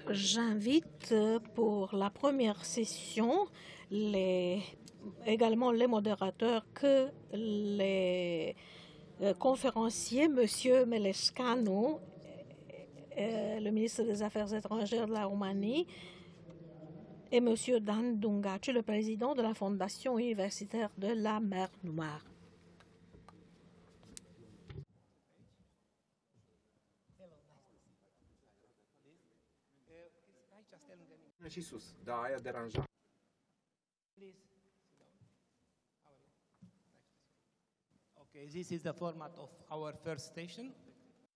J'invite pour la première session également les modérateurs que les conférenciers, M. Melescanu, le ministre des Affaires étrangères de la Roumanie, et M. Dan Dungaciu, le président de la Fondation universitaire de la Mer Noire. Și sus, da, aia deranja. Okay, this is the format of our first station.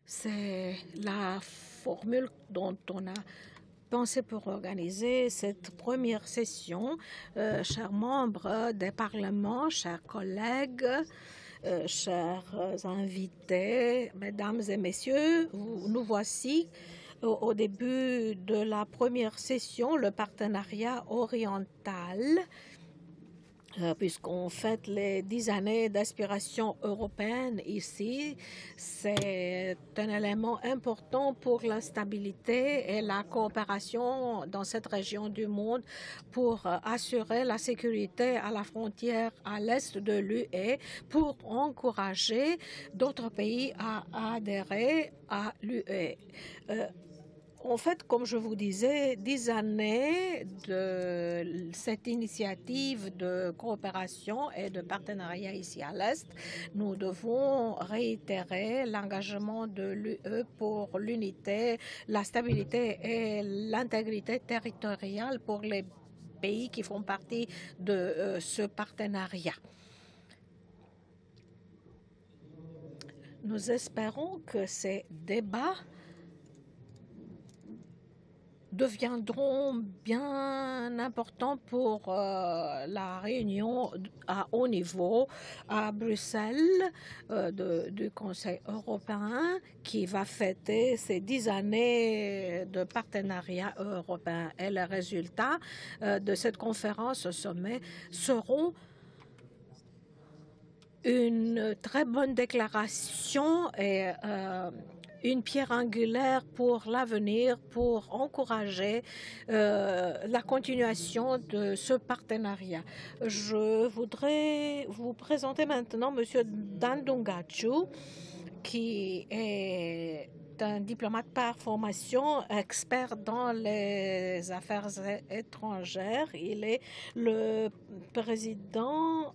C'est la formule dont on a pensé pour organiser cette première session. Chers membres des parlements, chers collègues, chers invités, mesdames et messieurs, nous voici au début de la première session, le partenariat oriental, puisqu'on fête les 10 années d'aspiration européenne ici. C'est un élément important pour la stabilité et la coopération dans cette région du monde pour assurer la sécurité à la frontière à l'est de l'UE, pour encourager d'autres pays à adhérer à l'UE. En fait, comme je vous disais, 10 années de cette initiative de coopération et de partenariat ici à l'Est, nous devons réitérer l'engagement de l'UE pour l'unité, la stabilité et l'intégrité territoriale pour les pays qui font partie de ce partenariat. Nous espérons que ces débats deviendront bien importants pour la réunion à haut niveau à Bruxelles du Conseil européen qui va fêter ces 10 années de partenariat européen. Et les résultats de cette conférence au sommet seront une très bonne déclaration et une pierre angulaire pour l'avenir, pour encourager la continuation de ce partenariat. Je voudrais vous présenter maintenant M. Dan Dungaciu, qui est un diplomate par formation, expert dans les affaires étrangères. Il est le président,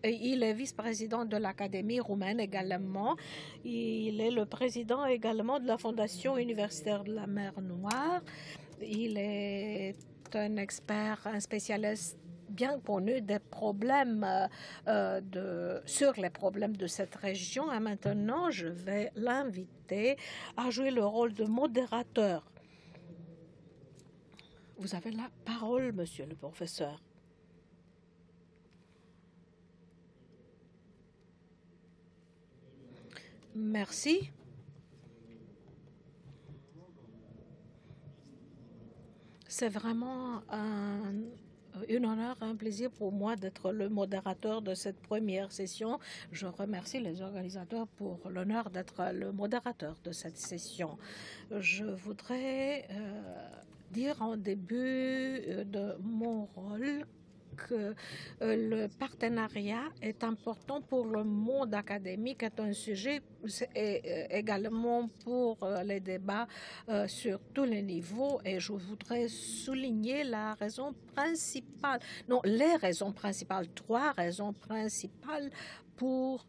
il est vice-président de l'Académie roumaine également. Il est le président également de la Fondation universitaire de la Mer Noire. Il est un expert, un spécialiste bien connu des problèmes sur les problèmes de cette région. Et maintenant, je vais l'inviter à jouer le rôle de modérateur. Vous avez la parole, monsieur le professeur. Merci. C'est vraiment un honneur, un plaisir pour moi d'être le modérateur de cette première session. Je remercie les organisateurs pour l'honneur d'être le modérateur de cette session. Je voudrais dire en début de mon rôle que le partenariat est important pour le monde académique, est un sujet également pour les débats sur tous les niveaux, et je voudrais souligner la raison principale, non, les raisons principales, 3 raisons principales pour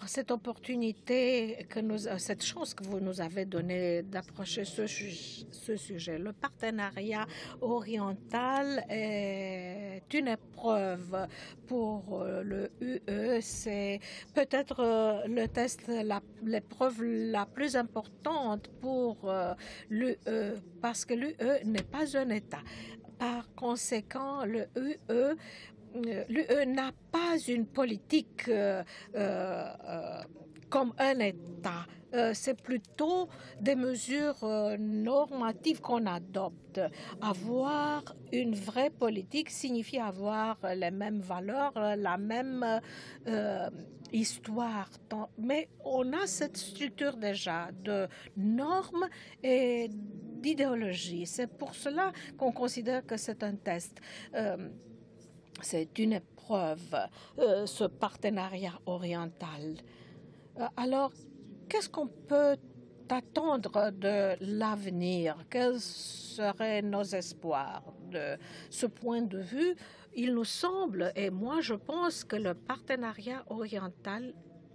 cette opportunité, cette chance que vous nous avez donnée d'approcher ce sujet. Le partenariat oriental est une épreuve pour le UE. C'est peut-être le test, l'épreuve la plus importante pour l'UE, parce que l'UE n'est pas un État. Par conséquent, l'UE n'a pas une politique comme un État. C'est plutôt des mesures normatives qu'on adopte. Avoir une vraie politique signifie avoir les mêmes valeurs, la même histoire. Mais on a cette structure déjà de normes et d'idéologie. C'est pour cela qu'on considère que c'est un test. C'est une épreuve, ce partenariat oriental. Alors, qu'est-ce qu'on peut attendre de l'avenir? Quels seraient nos espoirs? De ce point de vue, il nous semble, et moi je pense que le partenariat oriental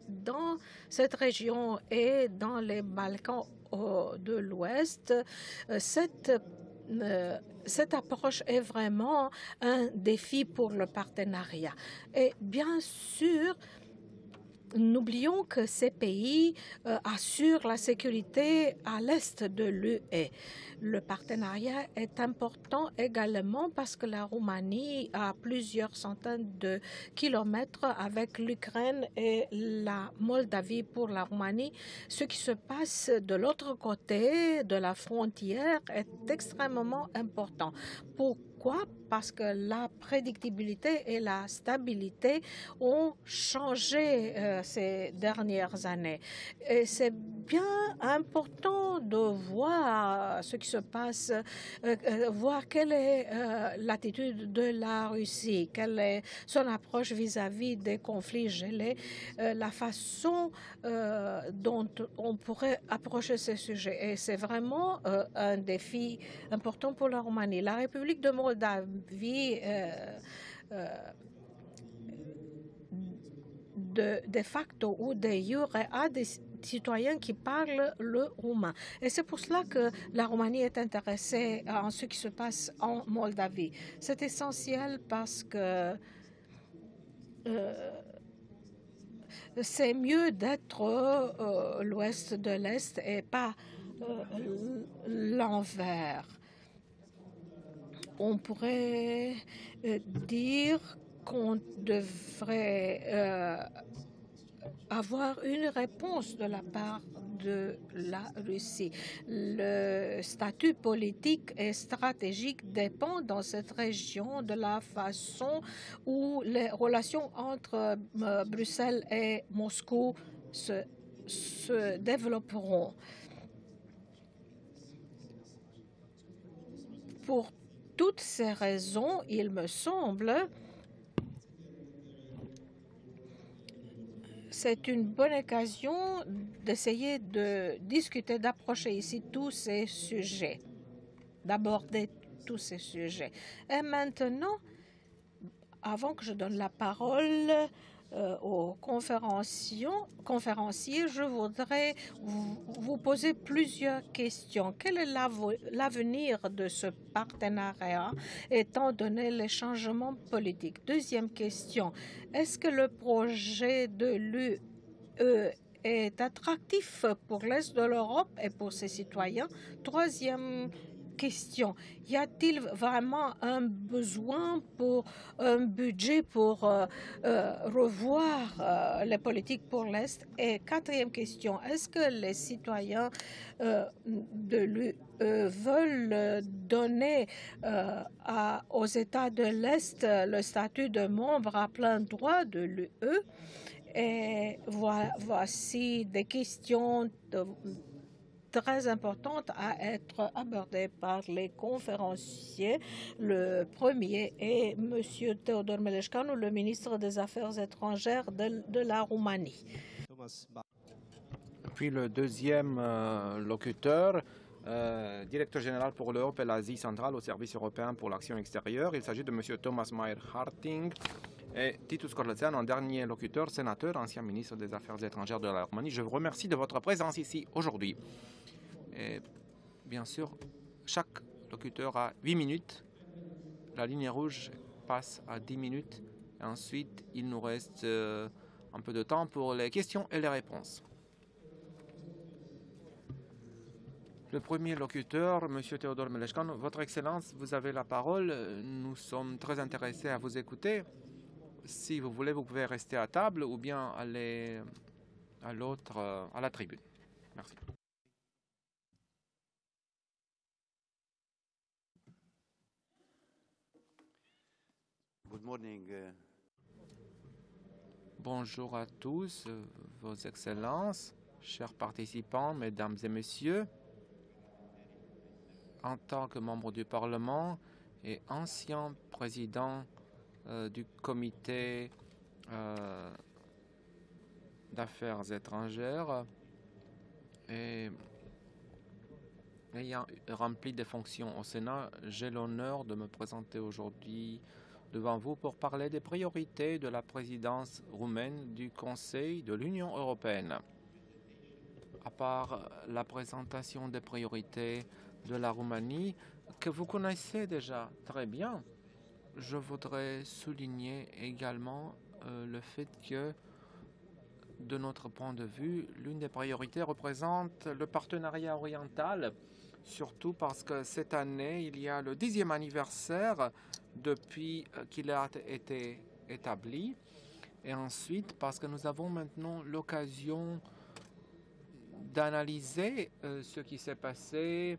dans cette région et dans les Balkans de l'Ouest, cette approche est vraiment un défi pour le partenariat. Et bien sûr, n'oublions que ces pays assurent la sécurité à l'est de l'UE. Le partenariat est important également parce que la Roumanie a plusieurs centaines de kilomètres avec l'Ukraine et la Moldavie. Pour la Roumanie, ce qui se passe de l'autre côté de la frontière est extrêmement important. Pourquoi? Parce que la prédictibilité et la stabilité ont changé ces dernières années. Et c'est bien important de voir ce qui se passe, voir quelle est l'attitude de la Russie, quelle est son approche vis-à-vis des conflits gelés, la façon dont on pourrait approcher ces sujets. Et c'est vraiment un défi important pour la Roumanie. La République de Moldavie de facto ou de jure a des citoyens qui parlent le roumain. Et c'est pour cela que la Roumanie est intéressée en ce qui se passe en Moldavie. C'est essentiel parce que c'est mieux d'être l'ouest de l'Est et pas l'envers. On pourrait dire qu'on devrait avoir une réponse de la part de la Russie. Le statut politique et stratégique dépend dans cette région de la façon où les relations entre Bruxelles et Moscou se développeront. Pour toutes ces raisons, il me semble, c'est une bonne occasion d'essayer de discuter, d'approcher ici tous ces sujets, d'aborder tous ces sujets. Et maintenant, avant que je donne la parole aux conférenciers, je voudrais vous poser plusieurs questions. Quel est l'avenir de ce partenariat étant donné les changements politiques? Deuxième question, est-ce que le projet de l'UE est attractif pour l'Est de l'Europe et pour ses citoyens? Troisième question, y a-t-il vraiment un besoin pour un budget pour revoir les politiques pour l'Est? Et quatrième question, est-ce que les citoyens de l'UE veulent donner aux États de l'Est le statut de membre à plein droit de l'UE? Et voici des questions très importante à être abordée par les conférenciers. Le premier est M. Teodor Meleșcanu, le ministre des Affaires étrangères de la Roumanie. Puis le deuxième locuteur, directeur général pour l'Europe et l'Asie centrale au Service européen pour l'action extérieure. Il s'agit de M. Thomas Mayer-Harting. Et Titus Corlățeanu, un dernier locuteur, sénateur, ancien ministre des Affaires étrangères de la Roumanie. Je vous remercie de votre présence ici aujourd'hui. Et bien sûr, chaque locuteur a 8 minutes. La ligne rouge passe à 10 minutes. Et ensuite, il nous reste un peu de temps pour les questions et les réponses. Le premier locuteur, M. Teodor Meleșcanu, Votre Excellence, vous avez la parole. Nous sommes très intéressés à vous écouter. Si vous voulez, vous pouvez rester à table ou bien aller à l'autre, à la tribune. Merci. Good morning. Bonjour à tous, Vos Excellences, chers participants, Mesdames et Messieurs. En tant que membre du Parlement et ancien président du comité d'affaires étrangères et ayant rempli des fonctions au Sénat, j'ai l'honneur de me présenter aujourd'hui devant vous pour parler des priorités de la présidence roumaine du Conseil de l'Union européenne. À part la présentation des priorités de la Roumanie, que vous connaissez déjà très bien, je voudrais souligner également le fait que, de notre point de vue, l'une des priorités représente le partenariat oriental, surtout parce que cette année, il y a le 10e anniversaire depuis qu'il a été établi, et ensuite parce que nous avons maintenant l'occasion d'analyser ce qui s'est passé,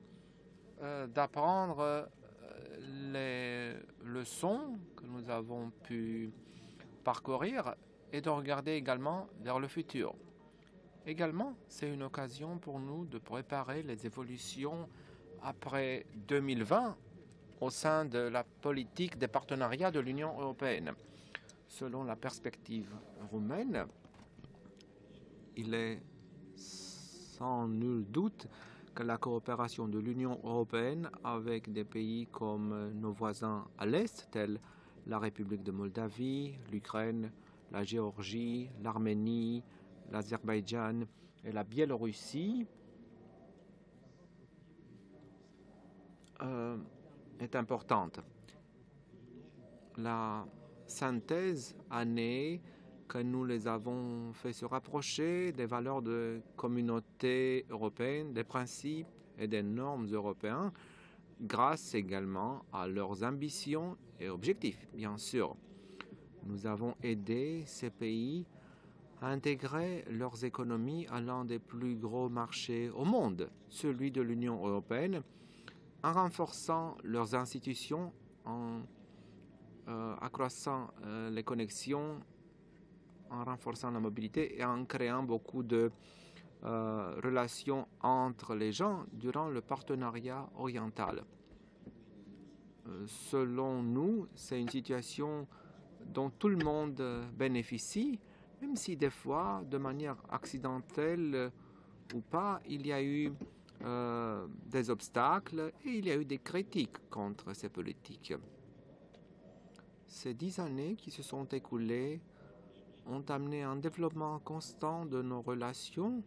d'apprendre les leçons que nous avons pu parcourir et de regarder également vers le futur. Également, c'est une occasion pour nous de préparer les évolutions après 2020 au sein de la politique des partenariats de l'Union européenne. Selon la perspective roumaine, il est sans nul doute que la coopération de l'Union européenne avec des pays comme nos voisins à l'Est, tels la République de Moldavie, l'Ukraine, la Géorgie, l'Arménie, l'Azerbaïdjan et la Biélorussie, est importante. La synthèse a né que nous les avons fait se rapprocher des valeurs de communauté européenne, des principes et des normes européens, grâce également à leurs ambitions et objectifs, bien sûr. Nous avons aidé ces pays à intégrer leurs économies à l'un des plus gros marchés au monde, celui de l'Union européenne, en renforçant leurs institutions, en accroissant les connexions, en renforçant la mobilité et en créant beaucoup de relations entre les gens durant le partenariat oriental. Selon nous, c'est une situation dont tout le monde bénéficie, même si des fois, de manière accidentelle ou pas, il y a eu des obstacles et il y a eu des critiques contre ces politiques. Ces 10 années qui se sont écoulées ont amené un développement constant de nos relations,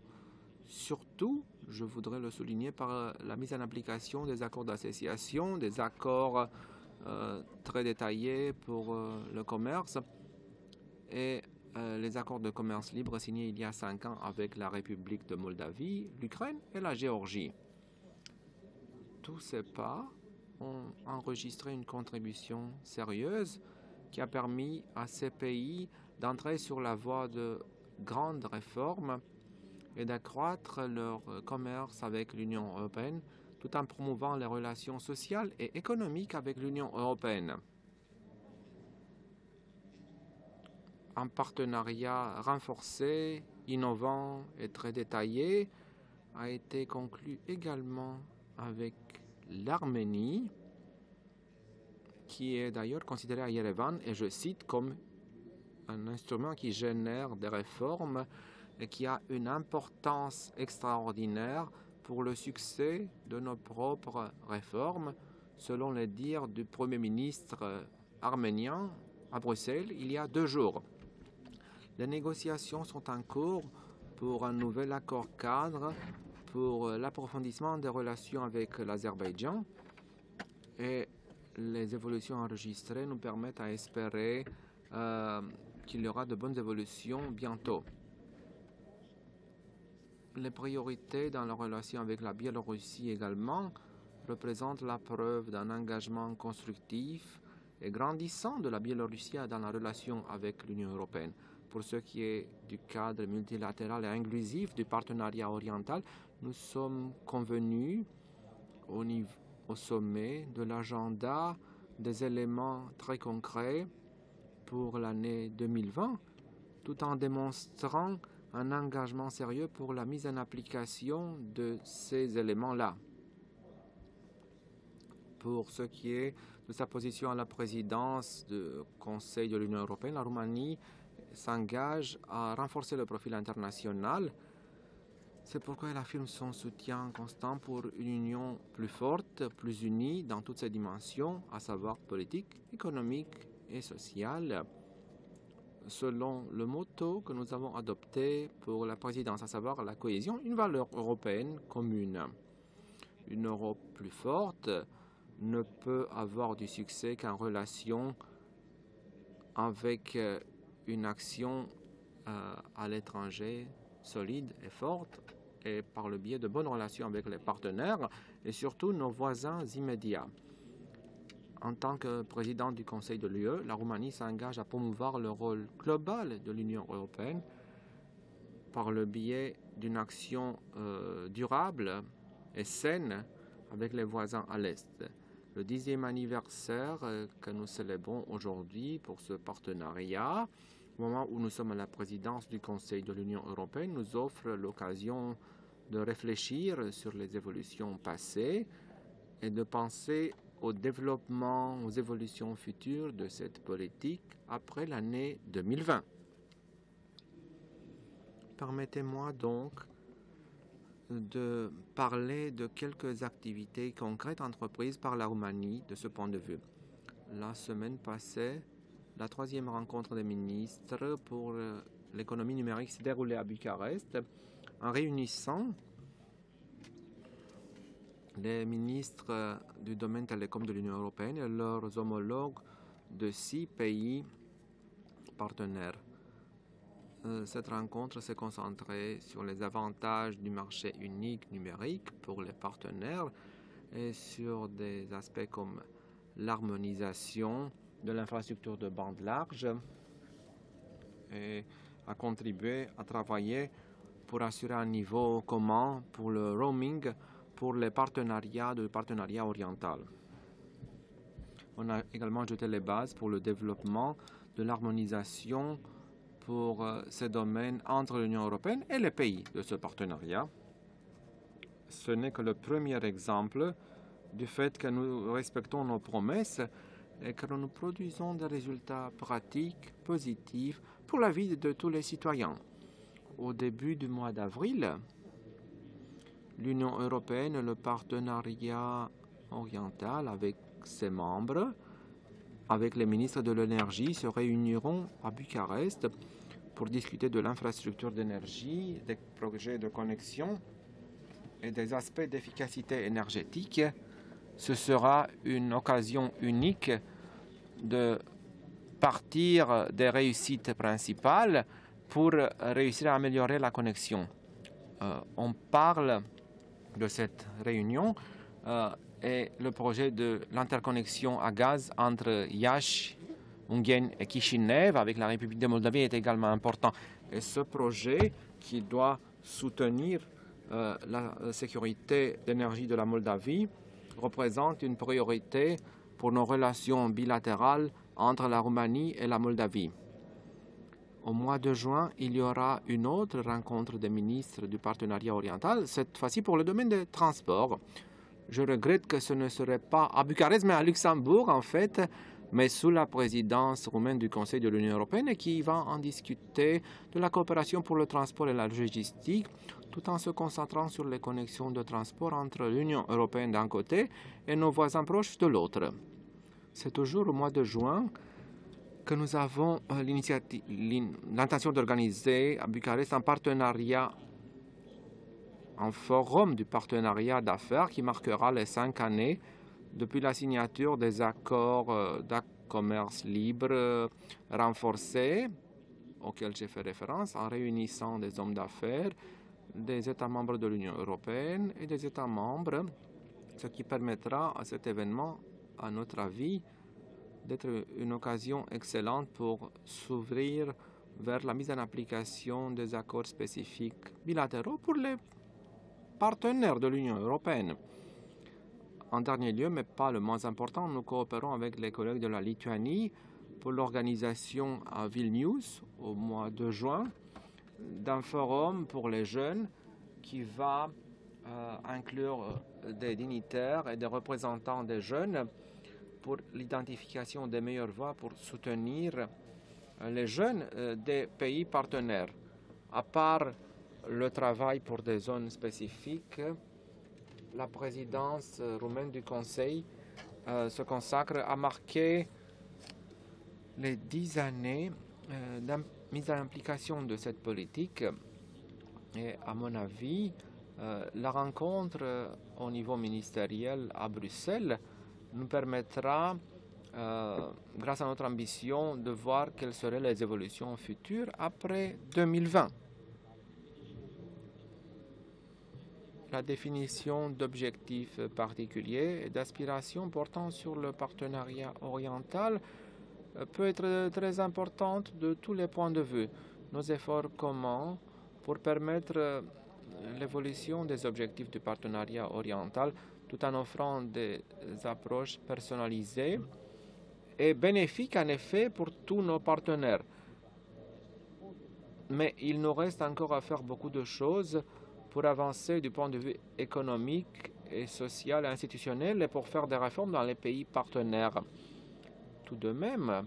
surtout, je voudrais le souligner, par la mise en application des accords d'association, des accords très détaillés pour le commerce et les accords de commerce libre signés il y a 5 ans avec la République de Moldavie, l'Ukraine et la Géorgie. Tous ces pas ont enregistré une contribution sérieuse qui a permis à ces pays d'entrer sur la voie de grandes réformes et d'accroître leur commerce avec l'Union européenne tout en promouvant les relations sociales et économiques avec l'Union européenne. Un partenariat renforcé, innovant et très détaillé a été conclu également avec l'Arménie, qui est d'ailleurs considérée à Yerevan, et je cite, comme un instrument qui génère des réformes et qui a une importance extraordinaire pour le succès de nos propres réformes, selon les dires du Premier ministre arménien à Bruxelles il y a 2 jours. Les négociations sont en cours pour un nouvel accord cadre pour l'approfondissement des relations avec l'Azerbaïdjan et les évolutions enregistrées nous permettent à espérer qu'il y aura de bonnes évolutions bientôt. Les priorités dans la relation avec la Biélorussie également représentent la preuve d'un engagement constructif et grandissant de la Biélorussie dans la relation avec l'Union européenne. Pour ce qui est du cadre multilatéral et inclusif du partenariat oriental, nous sommes convenus au sommet de l'agenda des éléments très concrets pour l'année 2020, tout en démontrant un engagement sérieux pour la mise en application de ces éléments-là. Pour ce qui est de sa position à la présidence du Conseil de l'Union européenne, la Roumanie s'engage à renforcer le profil international. C'est pourquoi elle affirme son soutien constant pour une union plus forte, plus unie dans toutes ses dimensions, à savoir politique, économique et sociale, selon le motto que nous avons adopté pour la présidence, à savoir la cohésion, une valeur européenne commune. Une Europe plus forte ne peut avoir du succès qu'en relation avec une action à l'étranger solide et forte, et par le biais de bonnes relations avec les partenaires et surtout nos voisins immédiats. En tant que président du Conseil de l'UE, la Roumanie s'engage à promouvoir le rôle global de l'Union européenne par le biais d'une action durable et saine avec les voisins à l'Est. Le 10e anniversaire que nous célébrons aujourd'hui pour ce partenariat, au moment où nous sommes à la présidence du Conseil de l'Union européenne, nous offre l'occasion de réfléchir sur les évolutions passées et de penser au développement, aux évolutions futures de cette politique après l'année 2020. Permettez-moi donc de parler de quelques activités concrètes entreprises par la Roumanie de ce point de vue. La semaine passée, la 3e rencontre des ministres pour l'économie numérique s'est déroulée à Bucarest en réunissant les ministres du domaine télécom de l'Union européenne et leurs homologues de 6 pays partenaires. Cette rencontre s'est concentrée sur les avantages du marché unique numérique pour les partenaires et sur des aspects comme l'harmonisation de l'infrastructure de bande large et a contribué à travailler pour assurer un niveau commun pour le roaming pour les partenariats du partenariat oriental. On a également jeté les bases pour le développement de l'harmonisation pour ces domaines entre l'Union européenne et les pays de ce partenariat. Ce n'est que le premier exemple du fait que nous respectons nos promesses et que nous produisons des résultats pratiques, positifs pour la vie de tous les citoyens. Au début du mois d'avril, l'Union européenne et le partenariat oriental avec ses membres, avec les ministres de l'énergie, se réuniront à Bucarest pour discuter de l'infrastructure d'énergie, des projets de connexion et des aspects d'efficacité énergétique. Ce sera une occasion unique de partir des réussites principales pour réussir à améliorer la connexion. On parle de cette réunion et le projet de l'interconnexion à gaz entre Iași, Ungheni et Chișinău avec la République de Moldavie est également important. Et ce projet qui doit soutenir la sécurité d'énergie de la Moldavie représente une priorité pour nos relations bilatérales entre la Roumanie et la Moldavie. Au mois de juin, il y aura une autre rencontre des ministres du partenariat oriental, cette fois-ci pour le domaine des transports. Je regrette que ce ne serait pas à Bucarest, mais à Luxembourg, en fait, mais sous la présidence roumaine du Conseil de l'Union européenne, et qui va en discuter de la coopération pour le transport et la logistique, tout en se concentrant sur les connexions de transport entre l'Union européenne d'un côté et nos voisins proches de l'autre. C'est toujours au mois de juin que nous avons l'intention d'organiser à Bucarest un partenariat, un forum du partenariat d'affaires qui marquera les 5 années depuis la signature des accords de commerce libre renforcés auxquels j'ai fait référence en réunissant des hommes d'affaires des États membres de l'Union européenne et des États membres, ce qui permettra à cet événement, à notre avis, d'être une occasion excellente pour s'ouvrir vers la mise en application des accords spécifiques bilatéraux pour les partenaires de l'Union européenne. En dernier lieu, mais pas le moins important, nous coopérons avec les collègues de la Lituanie pour l'organisation à Vilnius au mois de juin d'un forum pour les jeunes qui va inclure des dignitaires et des représentants des jeunes pour l'identification des meilleures voies pour soutenir les jeunes des pays partenaires. À part le travail pour des zones spécifiques, la présidence roumaine du Conseil se consacre à marquer les 10 années de mise en application de cette politique. Et à mon avis, la rencontre au niveau ministériel à Bruxelles nous permettra, grâce à notre ambition, de voir quelles seraient les évolutions futures après 2020. La définition d'objectifs particuliers et d'aspirations portant sur le partenariat oriental peut être très importante de tous les points de vue. Nos efforts communs pour permettre l'évolution des objectifs du partenariat oriental tout en offrant des approches personnalisées et bénéfiques en effet pour tous nos partenaires. Mais il nous reste encore à faire beaucoup de choses pour avancer du point de vue économique et social et institutionnel et pour faire des réformes dans les pays partenaires. Tout de même,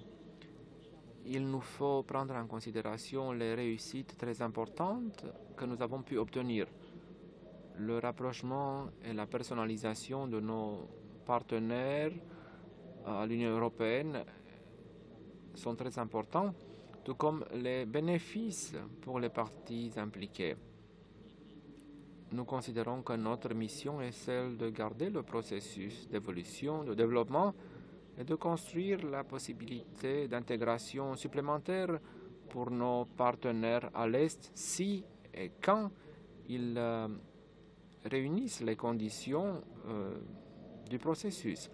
il nous faut prendre en considération les réussites très importantes que nous avons pu obtenir. Le rapprochement et la personnalisation de nos partenaires à l'Union européenne sont très importants, tout comme les bénéfices pour les parties impliquées. Nous considérons que notre mission est celle de garder le processus d'évolution, de développement et de construire la possibilité d'intégration supplémentaire pour nos partenaires à l'Est si et quand ils réunissent les conditions du processus.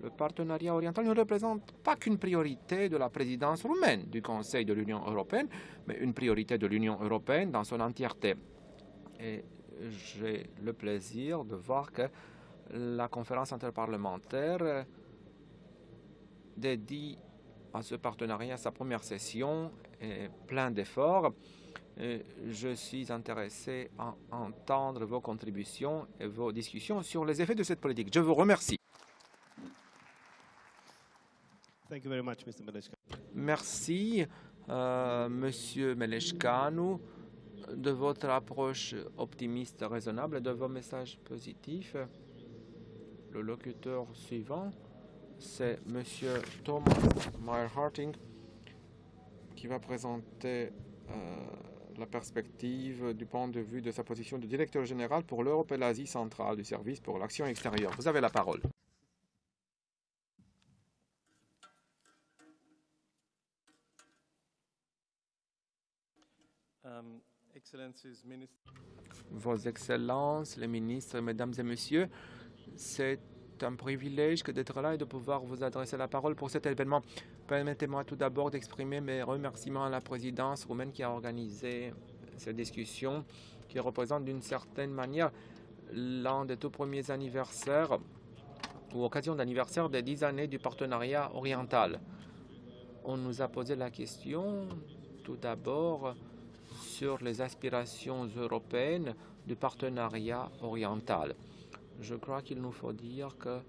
Le partenariat oriental ne représente pas qu'une priorité de la présidence roumaine du Conseil de l'Union européenne, mais une priorité de l'Union européenne dans son entièreté. Et j'ai le plaisir de voir que la conférence interparlementaire dédie à ce partenariat sa première session est plein d'efforts. Je suis intéressé à entendre vos contributions et vos discussions sur les effets de cette politique. Je vous remercie. Thank you very much, Mr. Meleshka. Merci, Monsieur Meleshkanu, de votre approche optimiste raisonnable et de vos messages positifs. Le locuteur suivant, c'est Monsieur Thomas Meyer-Harting qui va présenter la perspective du point de vue de sa position de directeur général pour l'Europe et l'Asie centrale du service pour l'action extérieure. Vous avez la parole. Vos Excellences, les ministres, Mesdames et Messieurs, c'est un privilège que d'être là et de pouvoir vous adresser la parole pour cet événement. Permettez-moi tout d'abord d'exprimer mes remerciements à la présidence roumaine qui a organisé cette discussion, qui représente d'une certaine manière l'un des tout premiers anniversaires ou occasion d'anniversaire des 10 années du partenariat oriental. On nous a posé la question tout d'abord sur les aspirations européennes du partenariat oriental. Je crois qu'il nous faut dire que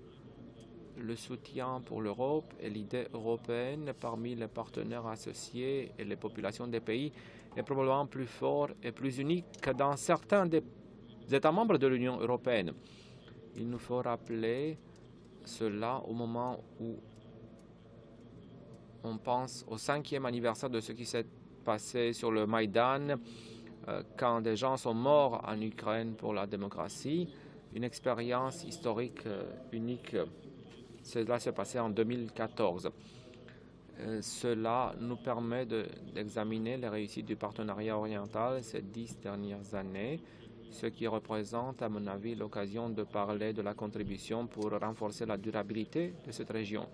le soutien pour l'Europe et l'idée européenne parmi les partenaires associés et les populations des pays est probablement plus fort et plus unique que dans certains des États membres de l'Union européenne. Il nous faut rappeler cela au moment où on pense au 5e anniversaire de ce qui s'est passé sur le Maïdan, quand des gens sont morts en Ukraine pour la démocratie, une expérience historique unique. Cela s'est passé en 2014. Cela nous permet d'examiner les réussites du partenariat oriental ces 10 dernières années, ce qui représente, à mon avis, l'occasion de parler de la contribution pour renforcer la durabilité de cette région.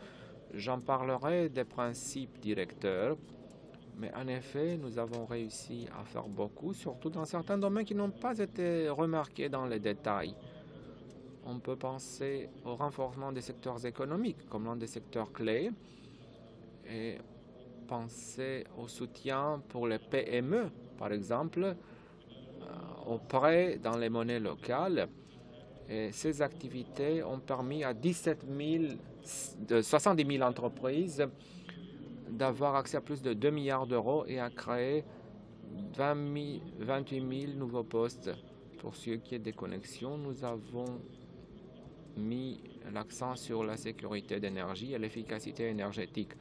J'en parlerai des principes directeurs, Mais en effet, nous avons réussi à faire beaucoup, surtout dans certains domaines qui n'ont pas été remarqués dans les détails. On peut penser au renforcement des secteurs économiques comme l'un des secteurs clés et penser au soutien pour les PME, par exemple, aux prêts dans les monnaies locales. Et ces activités ont permis à 70 000 entreprises d'avoir accès à plus de 2 milliards d'euros et à créer 28 000 nouveaux postes. Pour ce qui est des connexions, nous avons mis l'accent sur la sécurité d'énergie et l'efficacité énergétique.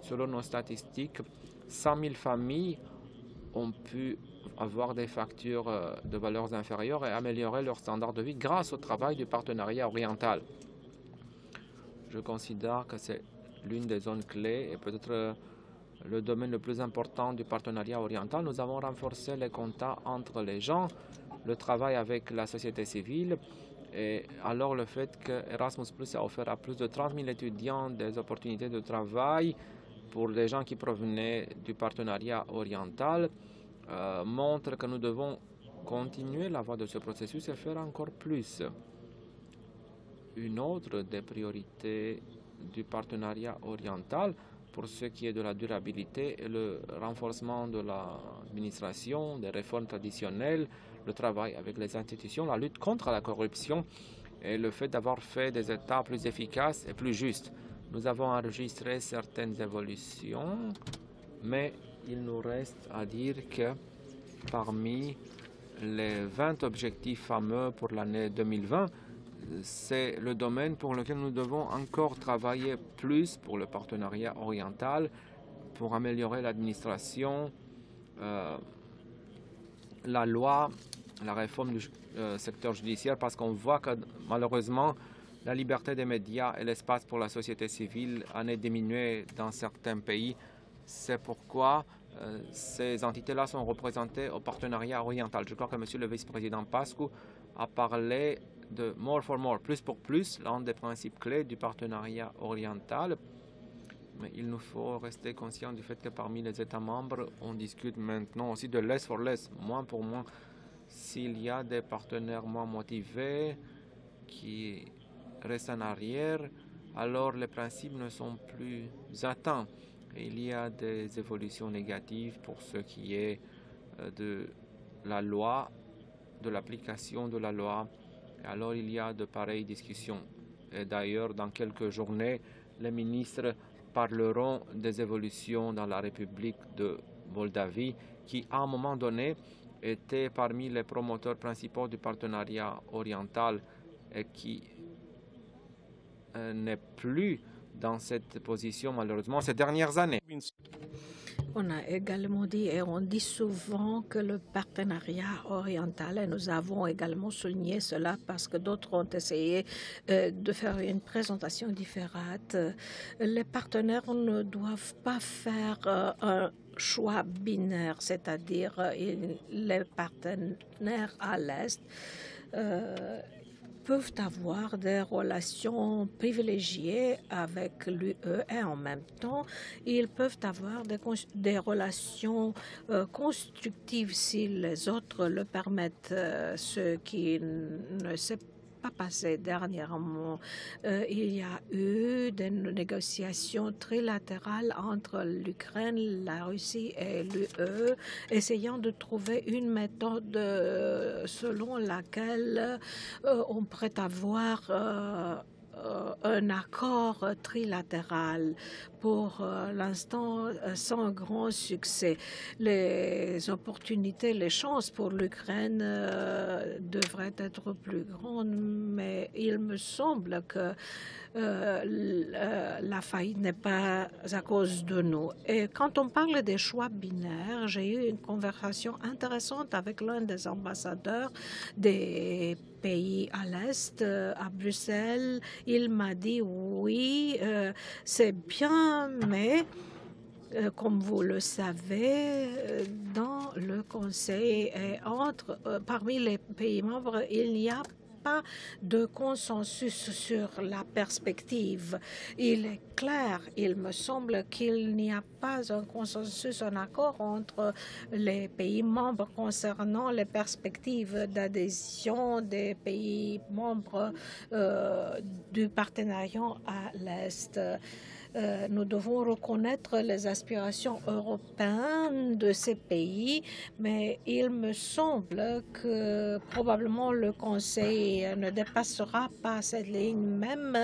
Selon nos statistiques, 100 000 familles ont pu avoir des factures de valeurs inférieures et améliorer leur standard de vie grâce au travail du partenariat oriental. Je considère que c'est l'une des zones clés et peut-être le domaine le plus important du partenariat oriental. Nous avons renforcé les contacts entre les gens, le travail avec la société civile, et alors le fait que Erasmus+ a offert à plus de 30 000 étudiants des opportunités de travail pour les gens qui provenaient du partenariat oriental montre que nous devons continuer la voie de ce processus et faire encore plus. Une autre des priorités du partenariat oriental pour ce qui est de la durabilité est le renforcement de l'administration, des réformes traditionnelles, le travail avec les institutions, la lutte contre la corruption et le fait d'avoir fait des États plus efficaces et plus justes. Nous avons enregistré certaines évolutions, mais il nous reste à dire que parmi les 20 objectifs fameux pour l'année 2020, c'est le domaine pour lequel nous devons encore travailler plus pour le partenariat oriental, pour améliorer l'administration, la loi, la réforme du secteur judiciaire, parce qu'on voit que malheureusement, la liberté des médias et l'espace pour la société civile en est diminué dans certains pays. C'est pourquoi ces entités-là sont représentées au partenariat oriental. Je crois que M. le vice-président Pascu a parlé de more for more, plus pour plus, l'un des principes clés du partenariat oriental. Mais il nous faut rester conscient du fait que parmi les États membres, on discute maintenant aussi de less for less, moins pour moins. S'il y a des partenaires moins motivés qui restent en arrière, alors les principes ne sont plus atteints. Et il y a des évolutions négatives pour ce qui est de la loi, de l'application de la loi. Et alors il y a de pareilles discussions. Et d'ailleurs, dans quelques journées, les ministres parleront des évolutions dans la République de Moldavie, qui à un moment donné était parmi les promoteurs principaux du partenariat oriental et qui n'est plus dans cette position malheureusement ces dernières années. On a également dit, et on dit souvent, que le partenariat oriental, et nous avons également souligné cela parce que d'autres ont essayé de faire une présentation différente. Les partenaires ne doivent pas faire un choix binaire, c'est-à-dire les partenaires à l'Est peuvent avoir des relations privilégiées avec l'UE et en même temps, ils peuvent avoir des relations constructives si les autres le permettent, ce qui ne s'est pas passé dernièrement. Il y a eu des négociations trilatérales entre l'Ukraine, la Russie et l'UE, essayant de trouver une méthode selon laquelle on pourrait avoir un accord trilatéral. Pour l'instant, sans grand succès. Les opportunités, les chances pour l'Ukraine devraient être plus grandes, mais il me semble que la faillite n'est pas à cause de nous. Et quand on parle des choix binaires, j'ai eu une conversation intéressante avec l'un des ambassadeurs des pays à l'Est, à Bruxelles. Il m'a dit oui, c'est bien, mais comme vous le savez, dans le Conseil et parmi les pays membres, il n'y a pas de consensus sur la perspective. Il est clair, il me semble qu'il n'y a pas un consensus, un accord entre les pays membres concernant les perspectives d'adhésion des pays membres du partenariat à l'Est. Nous devons reconnaître les aspirations européennes de ces pays, mais il me semble que probablement le Conseil ne dépassera pas cette ligne même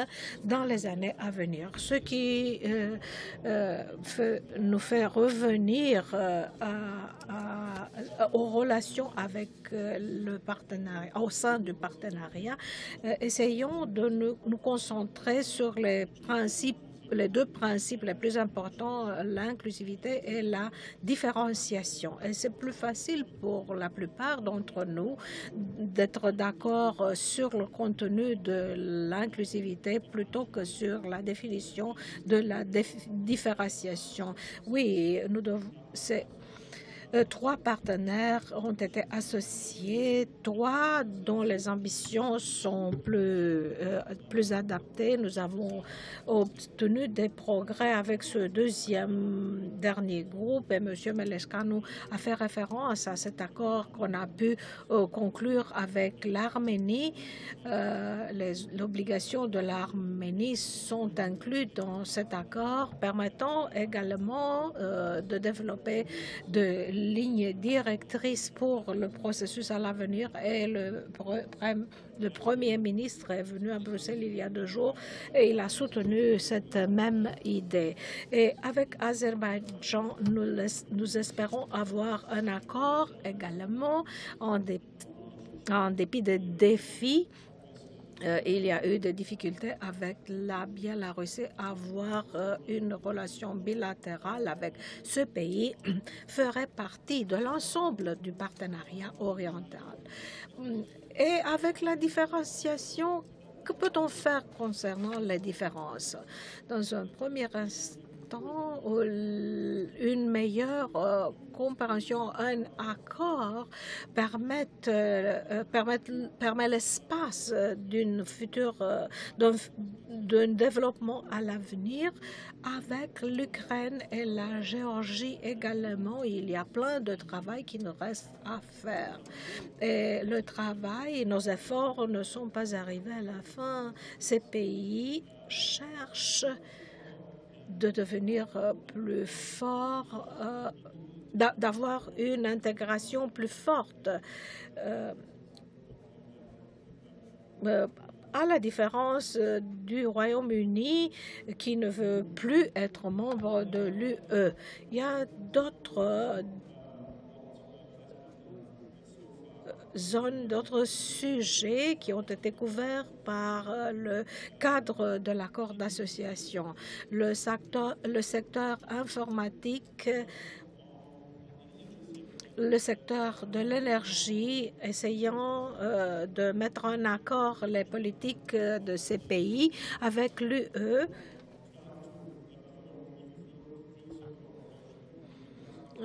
dans les années à venir, ce qui nous fait revenir aux relations avec le partenariat, au sein du partenariat. Essayons de nous concentrer sur les deux principes les plus importants, l'inclusivité et la différenciation. Et c'est plus facile pour la plupart d'entre nous d'être d'accord sur le contenu de l'inclusivité plutôt que sur la définition de la différenciation. Oui, trois partenaires ont été associés, trois dont les ambitions sont plus adaptées. Nous avons obtenu des progrès avec ce dernier groupe et M. Meleshkanu a fait référence à cet accord qu'on a pu conclure avec l'Arménie. L'obligation de l'Arménie sont incluses dans cet accord, permettant également de développer de lignes directrices pour le processus à l'avenir, et le Premier ministre est venu à Bruxelles il y a 2 jours et il a soutenu cette même idée. Et avec Azerbaïdjan, nous espérons avoir un accord également en dépit des défis. Il y a eu des difficultés avec la Biélorussie. Avoir une relation bilatérale avec ce pays ferait partie de l'ensemble du partenariat oriental. Et avec la différenciation, que peut-on faire concernant les différences? Dans un premier instant, une meilleure compréhension, un accord permet l'espace d'un développement à l'avenir avec l'Ukraine et la Géorgie également. Il y a plein de travail qui nous reste à faire. Et le travail, nos efforts ne sont pas arrivés à la fin. Ces pays cherchent de devenir plus forts, d'avoir une intégration plus forte. À la différence du Royaume-Uni qui ne veut plus être membre de l'UE. Il y a d'autres zones, d'autres sujets qui ont été couverts par le cadre de l'accord d'association. Le secteur informatique, le secteur de l'énergie, essayant de mettre en accord les politiques de ces pays avec l'UE.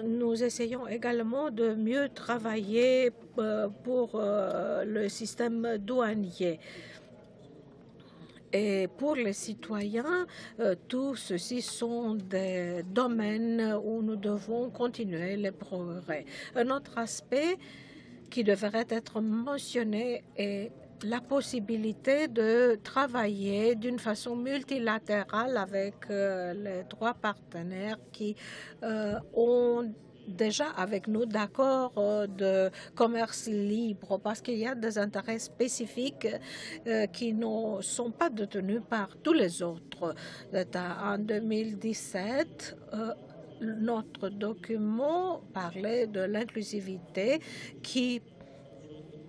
Nous essayons également de mieux travailler pour le système douanier. Et pour les citoyens, tout ceci sont des domaines où nous devons continuer les progrès. Un autre aspect qui devrait être mentionné est la possibilité de travailler d'une façon multilatérale avec les 3 partenaires qui ont déjà avec nous d'accords de commerce libre, parce qu'il y a des intérêts spécifiques qui ne sont pas détenus par tous les autres États. En 2017, notre document parlait de l'inclusivité qui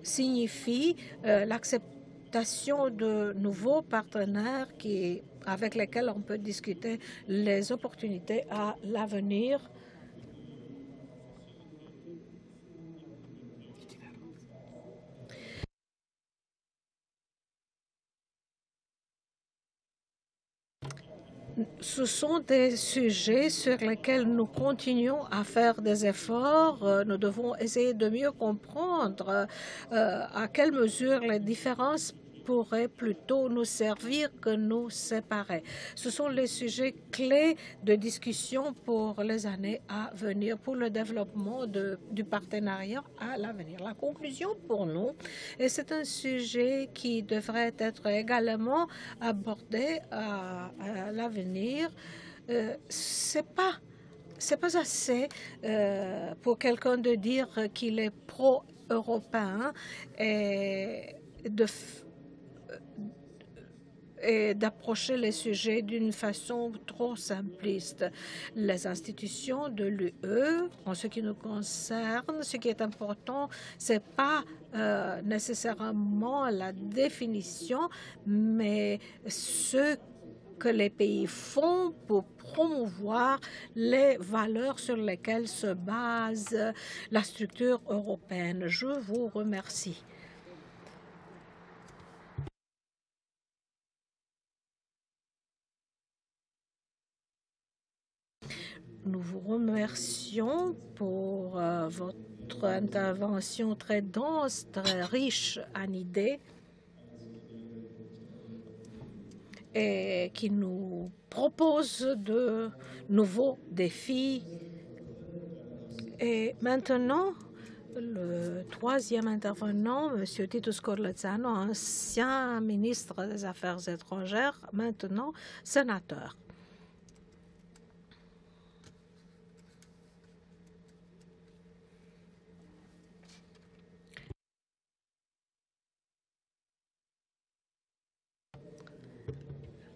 signifie l'acceptation de nouveaux partenaires avec lesquels on peut discuter les opportunités à l'avenir. Ce sont des sujets sur lesquels nous continuons à faire des efforts. Nous devons essayer de mieux comprendre à quelle mesure les différences pourraient plutôt nous servir que nous séparer. Ce sont les sujets clés de discussion pour les années à venir, pour le développement du partenariat à l'avenir. La conclusion pour nous, et c'est un sujet qui devrait être également abordé à l'avenir, c'est pas assez pour quelqu'un de dire qu'il est pro-européen et d'approcher les sujets d'une façon trop simpliste. Les institutions de l'UE, en ce qui nous concerne, ce qui est important, c'est pas nécessairement la définition, mais ce que les pays font pour promouvoir les valeurs sur lesquelles se base la structure européenne. Je vous remercie. Nous vous remercions pour votre intervention très dense, très riche en idées et qui nous propose de nouveaux défis. Et maintenant, le troisième intervenant, M. Titus Corlezzano, ancien ministre des Affaires étrangères, maintenant sénateur.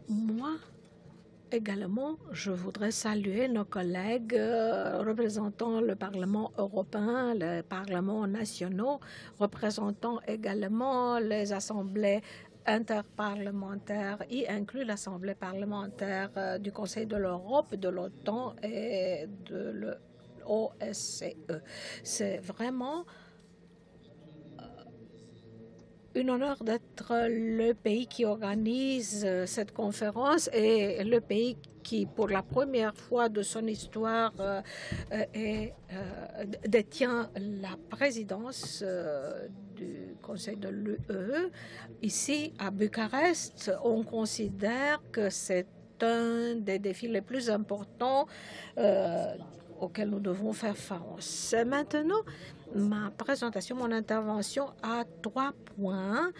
Moi, également, je voudrais saluer nos collègues représentant le Parlement européen, les parlements nationaux, représentant également les assemblées interparlementaires, y inclut l'Assemblée parlementaire du Conseil de l'Europe, de l'OTAN et de l'OSCE. C'est vraiment un honneur d'être le pays qui organise cette conférence et le pays qui, pour la première fois de son histoire, détient la présidence du Conseil de l'UE. Ici, à Bucarest, on considère que c'est un des défis les plus importants auxquels nous devons faire face. Maintenant, ma présentation, mon intervention a 3 points.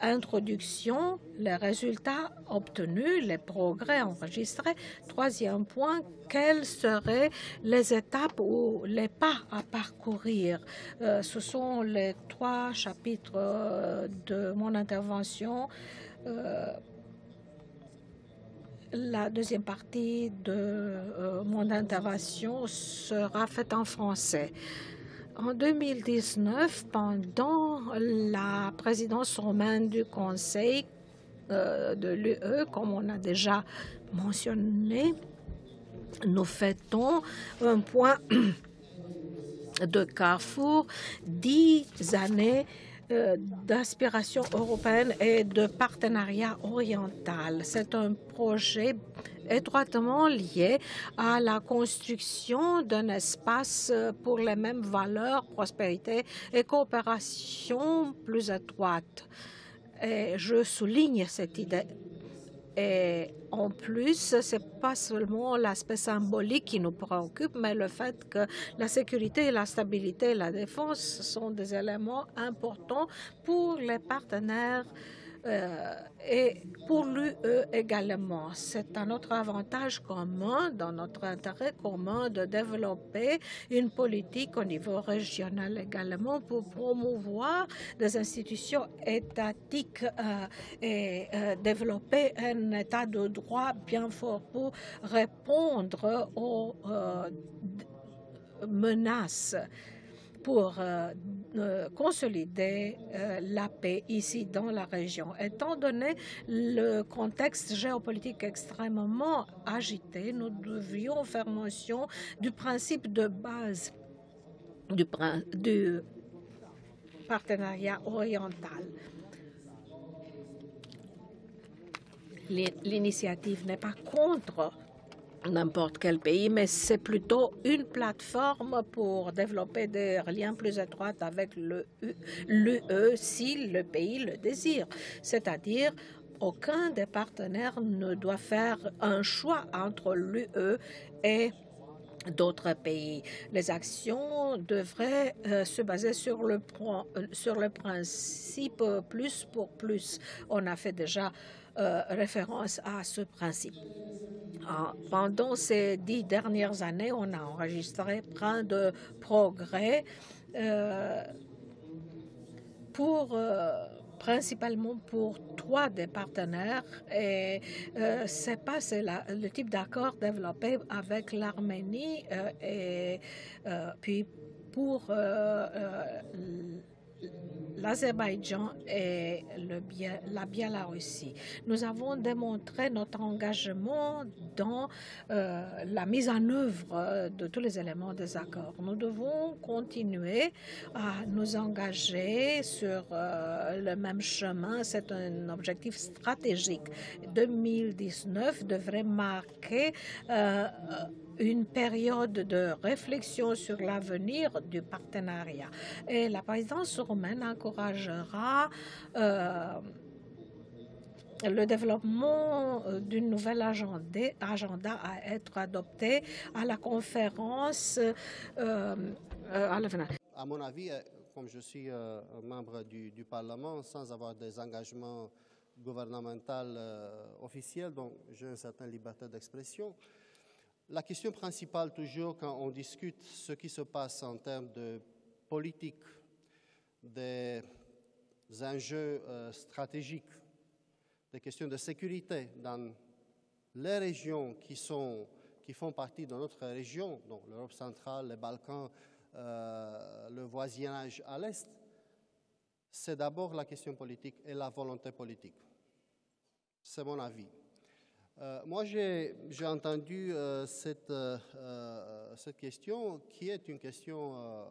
Introduction, les résultats obtenus, les progrès enregistrés. Troisième point, quelles seraient les étapes ou les pas à parcourir? Ce sont les 3 chapitres de mon intervention. La deuxième partie de mon intervention sera faite en français. En 2019, pendant la présidence romaine du Conseil de l'UE, comme on a déjà mentionné, nous fêtons un point de carrefour, 10 années d'aspiration européenne et de partenariat oriental. C'est un projet étroitement lié à la construction d'un espace pour les mêmes valeurs, prospérité et coopération plus étroite. Et je souligne cette idée. Et en plus, ce n'est pas seulement l'aspect symbolique qui nous préoccupe, mais le fait que la sécurité, la stabilité et la défense sont des éléments importants pour les partenaires et pour l'UE également. C'est à notre avantage commun, dans notre intérêt commun, de développer une politique au niveau régional également pour promouvoir des institutions étatiques et développer un état de droit bien fort pour répondre aux menaces, pour consolider la paix ici dans la région. Étant donné le contexte géopolitique extrêmement agité, nous devrions faire mention du principe de base du partenariat oriental. L'initiative n'est pas contre n'importe quel pays, mais c'est plutôt une plateforme pour développer des liens plus étroits avec l'UE si le pays le désire. C'est-à-dire, aucun des partenaires ne doit faire un choix entre l'UE et d'autres pays. Les actions devraient se baser sur le principe plus pour plus. On a fait déjà référence à ce principe. Pendant ces 10 dernières années, on a enregistré plein de progrès principalement pour 3 des partenaires et c'est le type d'accord développé avec l'Arménie et puis pour l'Azerbaïdjan et la Biélorussie. Nous avons démontré notre engagement dans la mise en œuvre de tous les éléments des accords. Nous devons continuer à nous engager sur le même chemin. C'est un objectif stratégique. 2019 devrait marquer une période de réflexion sur l'avenir du partenariat. Et la présidence roumaine encouragera le développement d'une nouvelle agenda à être adopté à la conférence à l'avenir. À mon avis, comme je suis un membre du Parlement, sans avoir des engagements gouvernementaux officiels, donc j'ai une certaine liberté d'expression. La question principale, toujours, quand on discute ce qui se passe en termes de politique, des enjeux stratégiques, des questions de sécurité dans les régions qui font partie de notre région, donc l'Europe centrale, les Balkans, le voisinage à l'Est, c'est d'abord la question politique et la volonté politique. C'est mon avis. Moi, j'ai entendu cette question qui est une question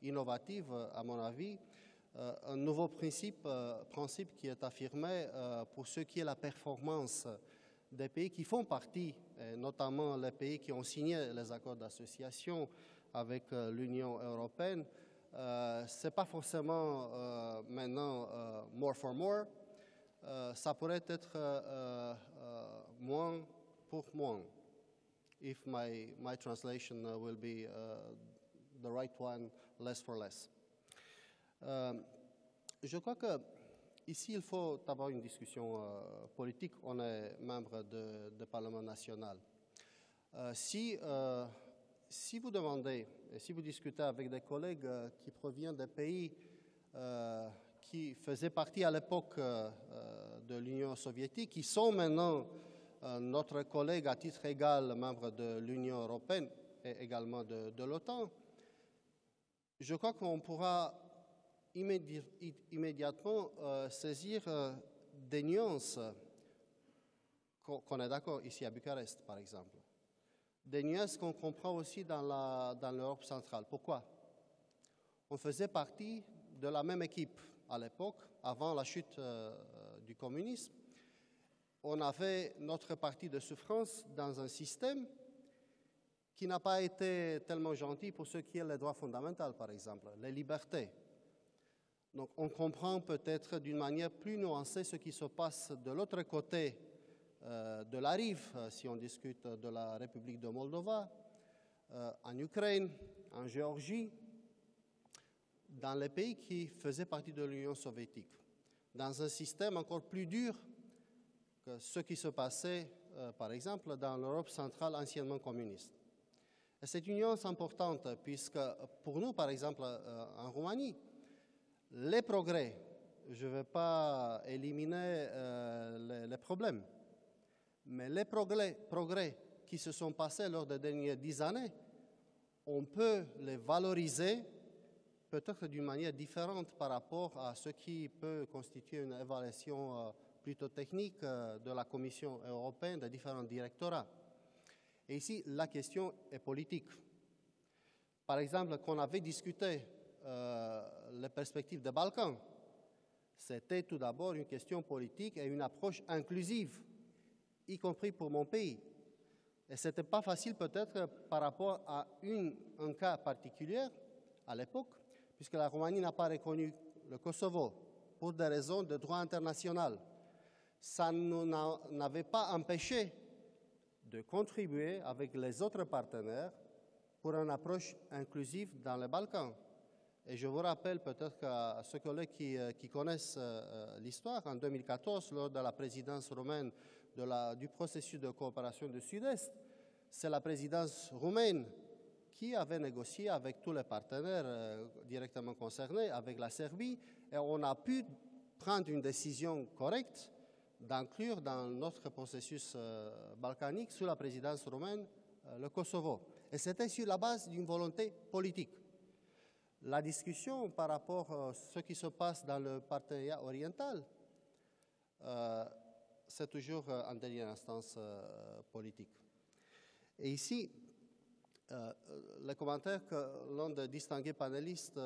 innovative, à mon avis, un nouveau principe qui est affirmé pour ce qui est la performance des pays qui font partie, notamment les pays qui ont signé les accords d'association avec l'Union européenne. Ce n'est pas forcément maintenant more for more. Ça pourrait être moins pour moins, if my translation will be the right one, less for less. Je crois que ici, il faut avoir une discussion politique. On est membre du Parlement national. Si vous demandez, et si vous discutez avec des collègues qui proviennent des pays qui faisaient partie à l'époque de l'Union soviétique, qui sont maintenant notre collègue à titre égal, membre de l'Union européenne et également de l'OTAN, je crois qu'on pourra immédiatement saisir des nuances qu'on est d'accord ici à Bucarest, par exemple. Des nuances qu'on comprend aussi dans l'Europe centrale. Pourquoi? On faisait partie de la même équipe à l'époque, avant la chute du communisme. On avait notre partie de souffrance dans un système qui n'a pas été tellement gentil pour ce qui est les droits fondamentaux, par exemple, les libertés. Donc on comprend peut-être d'une manière plus nuancée ce qui se passe de l'autre côté de la rive, si on discute de la République de Moldova, en Ukraine, en Géorgie, dans les pays qui faisaient partie de l'Union soviétique, dans un système encore plus dur que ce qui se passait, par exemple, dans l'Europe centrale anciennement communiste. Et c'est une nuance importante, puisque pour nous, par exemple, en Roumanie, les progrès, je ne vais pas éliminer les problèmes, mais les progrès qui se sont passés lors des dernières 10 années, on peut les valoriser peut-être d'une manière différente par rapport à ce qui peut constituer une évaluation plutôt technique de la Commission européenne, des différents directorats. Et ici, la question est politique. Par exemple, quand on avait discuté les perspectives des Balkans, c'était tout d'abord une question politique et une approche inclusive, y compris pour mon pays. Et ce n'était pas facile peut-être par rapport à un cas particulier à l'époque, puisque la Roumanie n'a pas reconnu le Kosovo pour des raisons de droit international. Ça ne nous n'avait pas empêché de contribuer avec les autres partenaires pour une approche inclusive dans les Balkans. Et je vous rappelle peut-être à ceux collègues qui connaissent l'histoire, en 2014, lors de la présidence roumaine du processus de coopération du Sud-Est, c'est la présidence roumaine qui avait négocié avec tous les partenaires directement concernés, avec la Serbie, et on a pu prendre une décision correcte d'inclure dans notre processus balkanique, sous la présidence roumaine, le Kosovo. Et c'était sur la base d'une volonté politique. La discussion par rapport à ce qui se passe dans le partenariat oriental, c'est toujours en dernière instance politique. Et ici, le commentaire que l'un des distingués panélistes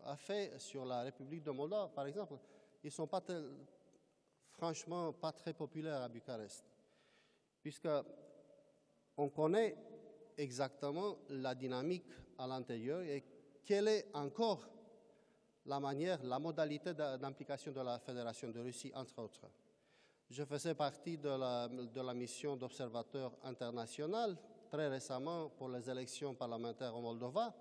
a fait sur la République de Moldave, par exemple, ils ne sont pas franchement pas très populaires à Bucarest, puisqu'on connaît exactement la dynamique à l'intérieur et quelle est encore la manière, la modalité d'implication de la Fédération de Russie, entre autres. Je faisais partie de la mission d'observateur international très récemment pour les élections parlementaires en Moldova.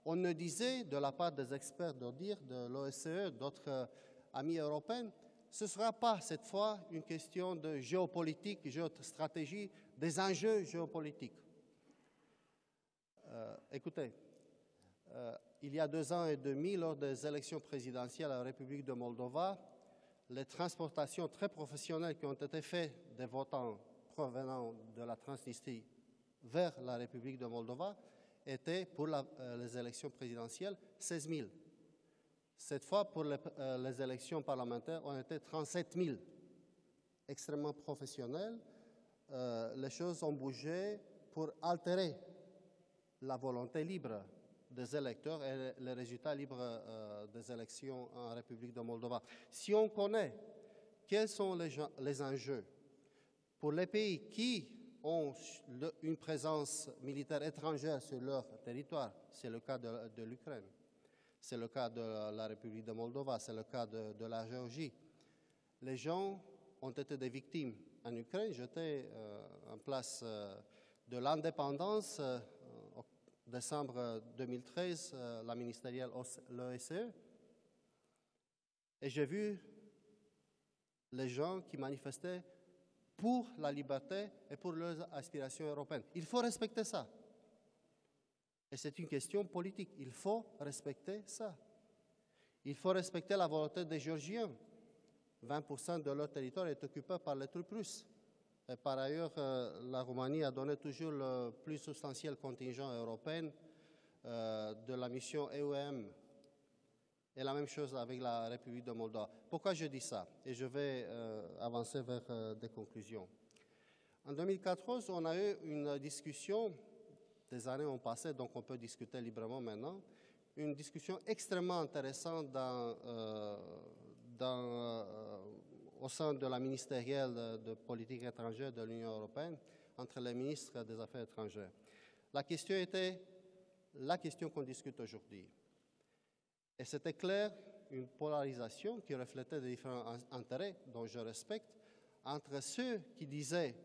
On nous disait, de la part des experts d'ODIHR, de l'OSCE, d'autres amis européens, ce ne sera pas cette fois une question de géopolitique, géostratégie, des enjeux géopolitiques. Écoutez, il y a 2 ans et demi, lors des élections présidentielles à la République de Moldova, les transportations très professionnelles qui ont été faites des votants provenant de la Transnistrie vers la République de Moldova étaient pour les élections présidentielles 16 000. Cette fois, pour les élections parlementaires, on était 37 000. Extrêmement professionnels. Les choses ont bougé pour altérer la volonté libre des électeurs et les résultats libres des élections en République de Moldova. Si on connaît quels sont les enjeux pour les pays qui ont une présence militaire étrangère sur leur territoire, c'est le cas de l'Ukraine, c'est le cas de la République de Moldova, c'est le cas de la Géorgie. Les gens ont été des victimes. En Ukraine, j'étais en place de l'indépendance, décembre 2013, la ministérielle l'OSCE, et j'ai vu les gens qui manifestaient pour la liberté et pour leurs aspirations européennes. Il faut respecter ça. Et c'est une question politique. Il faut respecter ça. Il faut respecter la volonté des Géorgiens. 20% de leur territoire est occupé par les troupes russes. Et par ailleurs, la Roumanie a donné toujours le plus substantiel contingent européen de la mission EUM. Et la même chose avec la République de Moldova. Pourquoi je dis ça? Et je vais avancer vers des conclusions. En 2014, on a eu une discussion, des années ont passé, donc on peut discuter librement maintenant, une discussion extrêmement intéressante au sein de la ministérielle de politique étrangère de l'Union européenne, entre les ministres des Affaires étrangères. La question était la question qu'on discute aujourd'hui. Et c'était clair, une polarisation qui reflétait les différents intérêts, dont je respecte, entre ceux qui disaient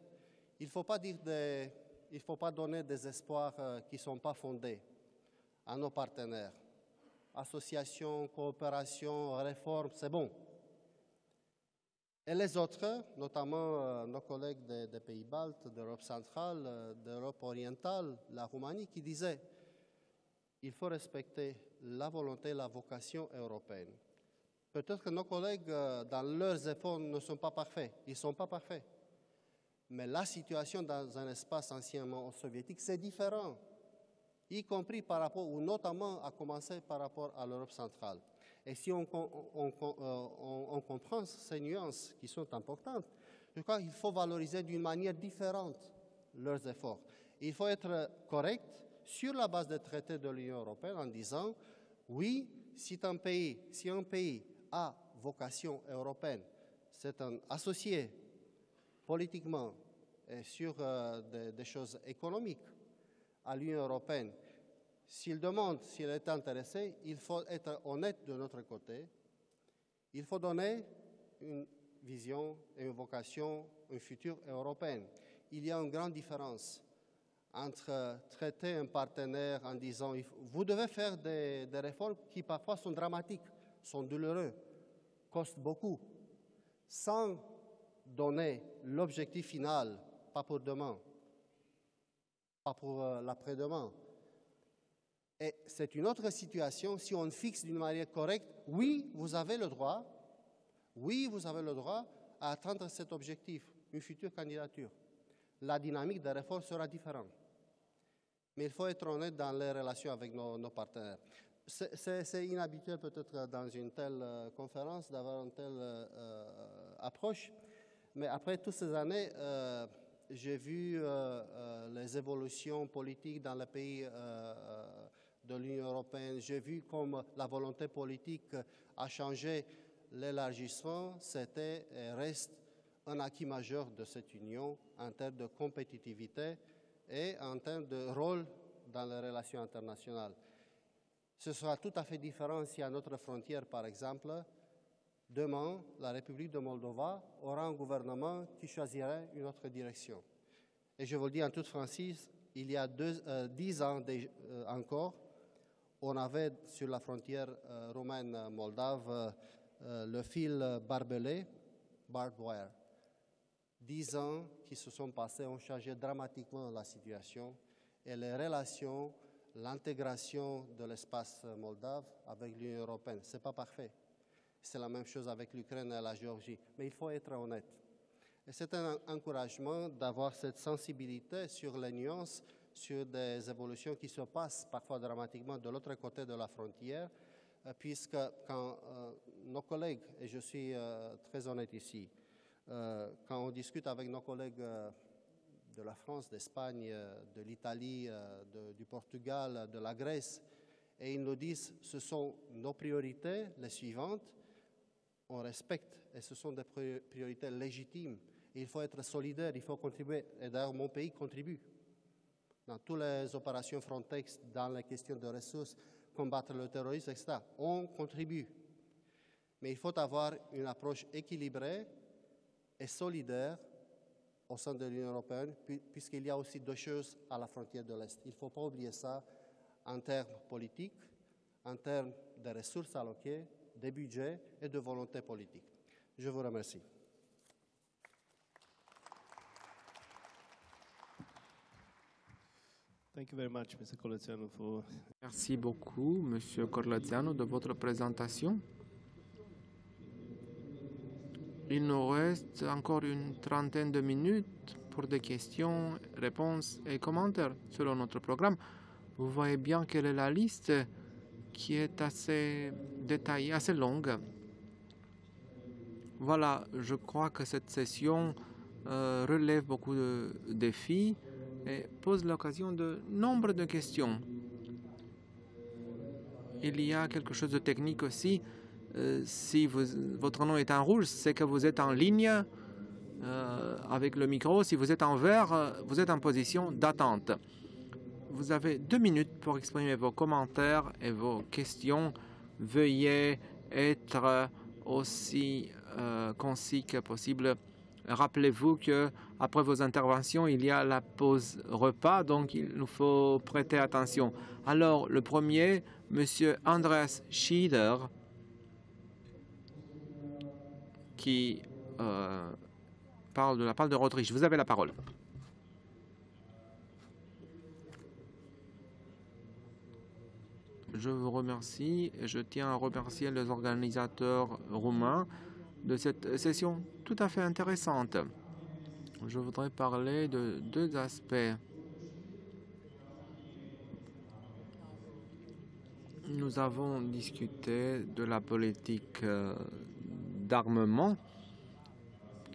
il ne faut pas donner des espoirs qui ne sont pas fondés à nos partenaires. Association, coopération, réforme, c'est bon. Et les autres, notamment nos collègues des pays baltes, d'Europe centrale, d'Europe orientale, la Roumanie, qui disaient il faut respecter la volonté, la vocation européenne. Peut-être que nos collègues, dans leurs efforts, ne sont pas parfaits. Ils ne sont pas parfaits. Mais la situation dans un espace anciennement soviétique, c'est différent, y compris par rapport, ou notamment à commencer par rapport à l'Europe centrale. Et si on comprend ces nuances qui sont importantes, je crois qu'il faut valoriser d'une manière différente leurs efforts. Il faut être correct sur la base des traités de l'Union européenne en disant, oui, si un pays a vocation européenne, c'est un associé politiquement et sur des choses économiques à l'Union européenne. S'il demande, s'il est intéressé, il faut être honnête de notre côté. Il faut donner une vision et une vocation, une future européenne. Il y a une grande différence entre traiter un partenaire en disant vous devez faire des réformes qui parfois sont dramatiques, sont douloureuses, costent beaucoup, sans donner l'objectif final, pas pour demain, pas pour l'après-demain. Et c'est une autre situation si on fixe d'une manière correcte, oui, vous avez le droit à atteindre cet objectif, une future candidature. La dynamique des réformes sera différente. Mais il faut être honnête dans les relations avec nos partenaires. C'est inhabituel peut-être dans une telle conférence d'avoir une telle approche, mais après toutes ces années, j'ai vu les évolutions politiques dans les pays de l'Union européenne. J'ai vu comme la volonté politique a changé. L'élargissement, c'était et reste un acquis majeur de cette union en termes de compétitivité et en termes de rôle dans les relations internationales. Ce sera tout à fait différent si à notre frontière, par exemple, demain, la République de Moldova aura un gouvernement qui choisirait une autre direction. Et je vous le dis en toute franchise, il y a 10 ans encore, on avait sur la frontière roumaine-moldave le fil barbelé, barbed wire. 10 ans qui se sont passés ont changé dramatiquement la situation et les relations, l'intégration de l'espace moldave avec l'Union européenne. Ce n'est pas parfait. C'est la même chose avec l'Ukraine et la Géorgie. Mais il faut être honnête. Et c'est un encouragement d'avoir cette sensibilité sur les nuances, sur des évolutions qui se passent parfois dramatiquement de l'autre côté de la frontière, puisque quand nos collègues, et je suis très honnête ici, quand on discute avec nos collègues de la France, d'Espagne, de l'Italie, du Portugal, de la Grèce, et ils nous disent ce sont nos priorités, les suivantes, on respecte, et ce sont des priorités légitimes. Il faut être solidaire, il faut contribuer, et d'ailleurs mon pays contribue. Dans toutes les opérations Frontex, dans les questions de ressources, combattre le terrorisme, etc., on contribue. Mais il faut avoir une approche équilibrée et solidaire au sein de l'Union européenne, puisqu'il y a aussi deux choses à la frontière de l'Est. Il ne faut pas oublier ça en termes politiques, en termes de ressources alloquées, de budget et de volonté politique. Je vous remercie. Thank you very much, Mr. Colaziano, for... Merci beaucoup, Monsieur Corlaziano, de votre présentation. Il nous reste encore une trentaine de minutes pour des questions, réponses et commentaires selon notre programme. Vous voyez bien quelle est la liste qui est assez détaillée, assez longue. Voilà, je crois que cette session relève beaucoup de défis et pose l'occasion de nombre de questions. Il y a quelque chose de technique aussi. Si votre nom est en rouge, c'est que vous êtes en ligne avec le micro. Si vous êtes en vert, vous êtes en position d'attente. Vous avez 2 minutes pour exprimer vos commentaires et vos questions. Veuillez être aussi concis que possible. Rappelez-vous que après vos interventions, il y a la pause repas, donc il nous faut prêter attention. Alors, le premier, Monsieur Andreas Schieder, qui parle de la part de l'Autriche. Vous avez la parole. Je vous remercie et je tiens à remercier les organisateurs roumains de cette session tout à fait intéressante. Je voudrais parler de 2 aspects. Nous avons discuté de la politique d'armement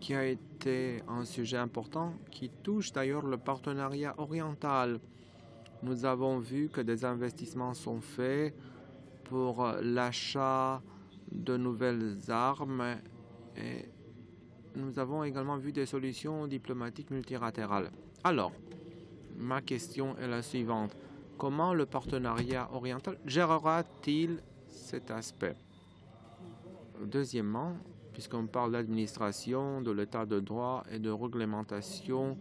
qui a été un sujet important qui touche d'ailleurs le partenariat oriental. Nous avons vu que des investissements sont faits pour l'achat de nouvelles armes et nous avons également vu des solutions diplomatiques multilatérales. Alors, ma question est la suivante. Comment le partenariat oriental gérera-t-il cet aspect? Deuxièmement, puisqu'on parle d'administration, de l'état de droit et de réglementation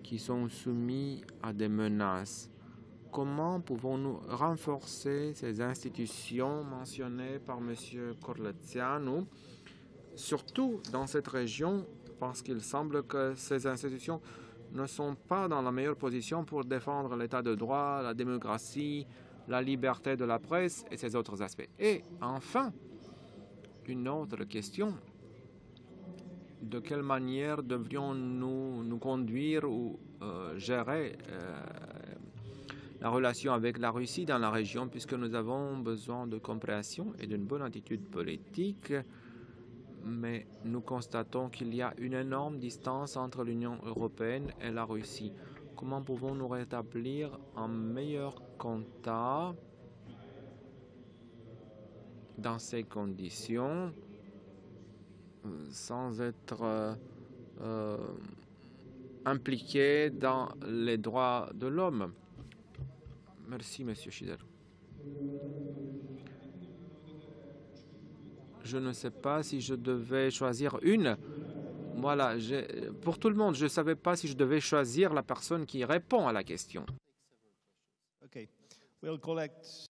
qui sont soumis à des menaces, comment pouvons-nous renforcer ces institutions mentionnées par M. Corleziano, surtout dans cette région, parce qu'il semble que ces institutions ne sont pas dans la meilleure position pour défendre l'état de droit, la démocratie, la liberté de la presse et ces autres aspects. Et enfin, une autre question. De quelle manière devrions-nous nous conduire ou gérer la relation avec la Russie dans la région, puisque nous avons besoin de compréhension et d'une bonne attitude politique, mais nous constatons qu'il y a une énorme distance entre l'Union européenne et la Russie. Comment pouvons-nous rétablir un meilleur contact dans ces conditions sans être impliqué dans les droits de l'homme? Merci, M. Schieder. Je ne sais pas si je devais choisir une. Voilà, pour tout le monde, je ne savais pas si je devais choisir la personne qui répond à la question. Okay. We'll collect.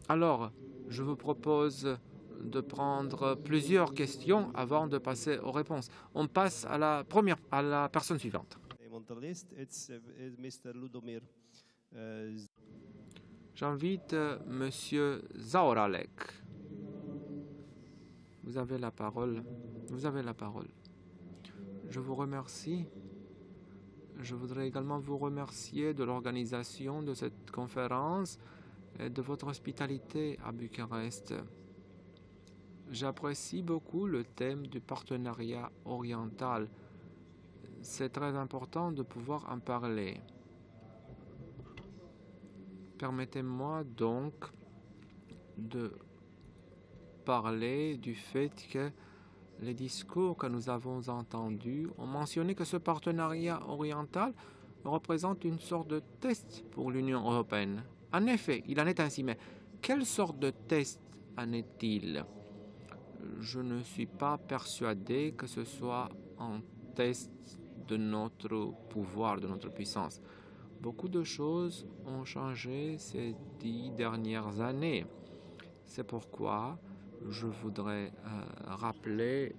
Alors, je vous propose de prendre plusieurs questions avant de passer aux réponses. On passe à la personne suivante. On the list, it's Mr. Ludomir. J'invite Monsieur Zaoralek. Vous avez la parole. Vous avez la parole. Je vous remercie. Je voudrais également vous remercier de l'organisation de cette conférence et de votre hospitalité à Bucarest. J'apprécie beaucoup le thème du partenariat oriental. C'est très important de pouvoir en parler. Permettez-moi donc de parler du fait que les discours que nous avons entendus ont mentionné que ce partenariat oriental représente une sorte de test pour l'Union européenne. En effet, il en est ainsi, mais quelle sorte de test en est-il? Je ne suis pas persuadé que ce soit un test de notre pouvoir, de notre puissance. Beaucoup de choses ont changé ces 10 dernières années. C'est pourquoi je voudrais rappeler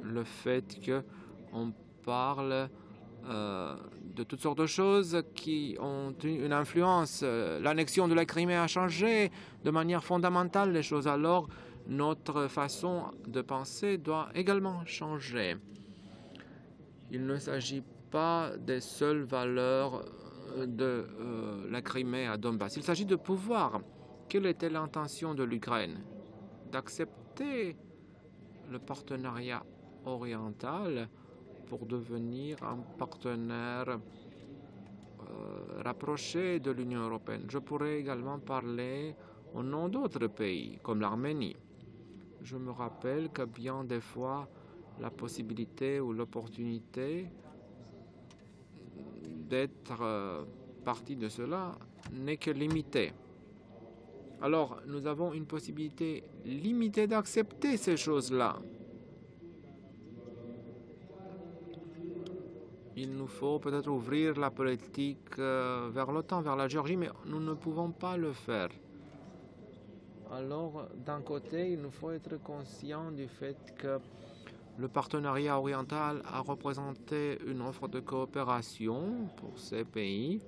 le fait qu'on parle de toutes sortes de choses qui ont une influence. L'annexion de la Crimée a changé de manière fondamentale les choses. Alors, notre façon de penser doit également changer. Il ne s'agit pas des seules valeurs de la Crimée à Donbass. Il s'agit de pouvoir. Quelle était l'intention de l'Ukraine? D'accepter le partenariat oriental pour devenir un partenaire rapproché de l'Union européenne. Je pourrais également parler au nom d'autres pays, comme l'Arménie. Je me rappelle que bien des fois, la possibilité ou l'opportunité d'être partie de cela n'est que limitée. Alors, nous avons une possibilité limitée d'accepter ces choses-là. Il nous faut peut-être ouvrir la politique vers l'OTAN, vers la Géorgie, mais nous ne pouvons pas le faire. Alors, d'un côté, il nous faut être conscient du fait que le partenariat oriental a représenté une offre de coopération pour ces pays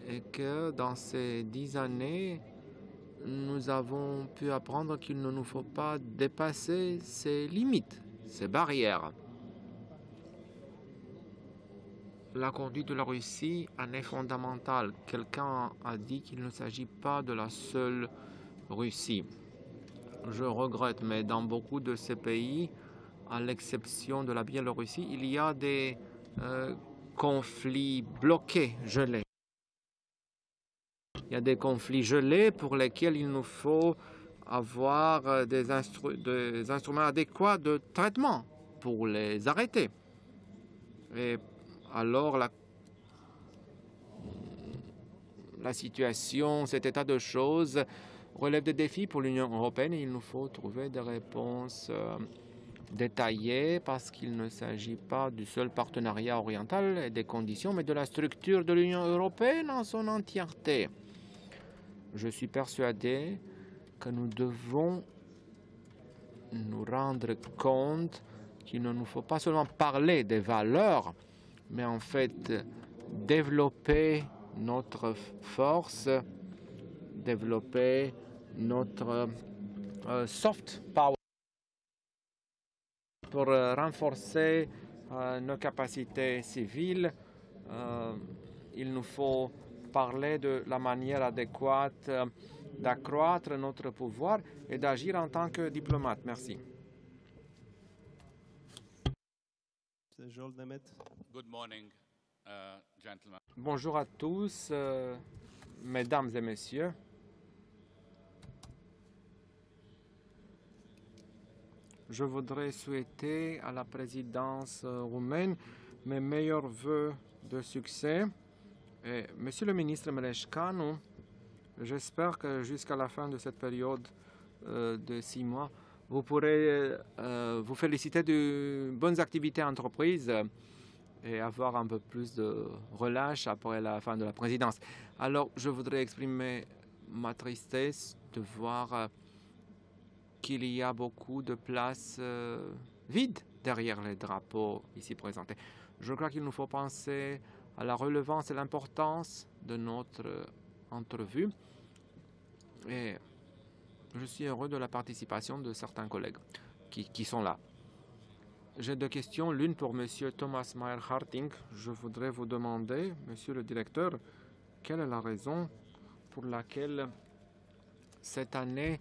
et que dans ces 10 années, nous avons pu apprendre qu'il ne nous faut pas dépasser ces limites, ces barrières. La conduite de la Russie en est fondamentale. Quelqu'un a dit qu'il ne s'agit pas de la seule Russie. Je regrette, mais dans beaucoup de ces pays, à l'exception de la Biélorussie, il y a des conflits bloqués, gelés. Il y a des conflits gelés pour lesquels il nous faut avoir des instruments adéquats de traitement. pour les arrêter. Et alors la situation, cet état de choses relève des défis pour l'Union européenne et il nous faut trouver des réponses détaillées parce qu'il ne s'agit pas du seul partenariat oriental et des conditions, mais de la structure de l'Union européenne en son entièreté. Je suis persuadé que nous devons nous rendre compte qu'il ne nous faut pas seulement parler des valeurs, mais en fait développer notre force, développer notre soft power pour renforcer nos capacités civiles. Il nous faut parler de la manière adéquate d'accroître notre pouvoir et d'agir en tant que diplomate. Merci. Good morning, gentlemen. Bonjour à tous, mesdames et messieurs. Je voudrais souhaiter à la présidence roumaine mes meilleurs vœux de succès. Et, Monsieur le ministre Meleșcanu, j'espère que jusqu'à la fin de cette période de 6 mois, vous pourrez vous féliciter de bonnes activités entreprises et avoir un peu plus de relâche après la fin de la présidence. Alors, je voudrais exprimer ma tristesse de voir qu'il y a beaucoup de places vides derrière les drapeaux ici présentés. Je crois qu'il nous faut penser à la relevance et l'importance de notre entrevue. Et je suis heureux de la participation de certains collègues qui sont là. J'ai 2 questions, l'une pour M. Thomas Mayer-Harting. Je voudrais vous demander, Monsieur le directeur, quelle est la raison pour laquelle cette année,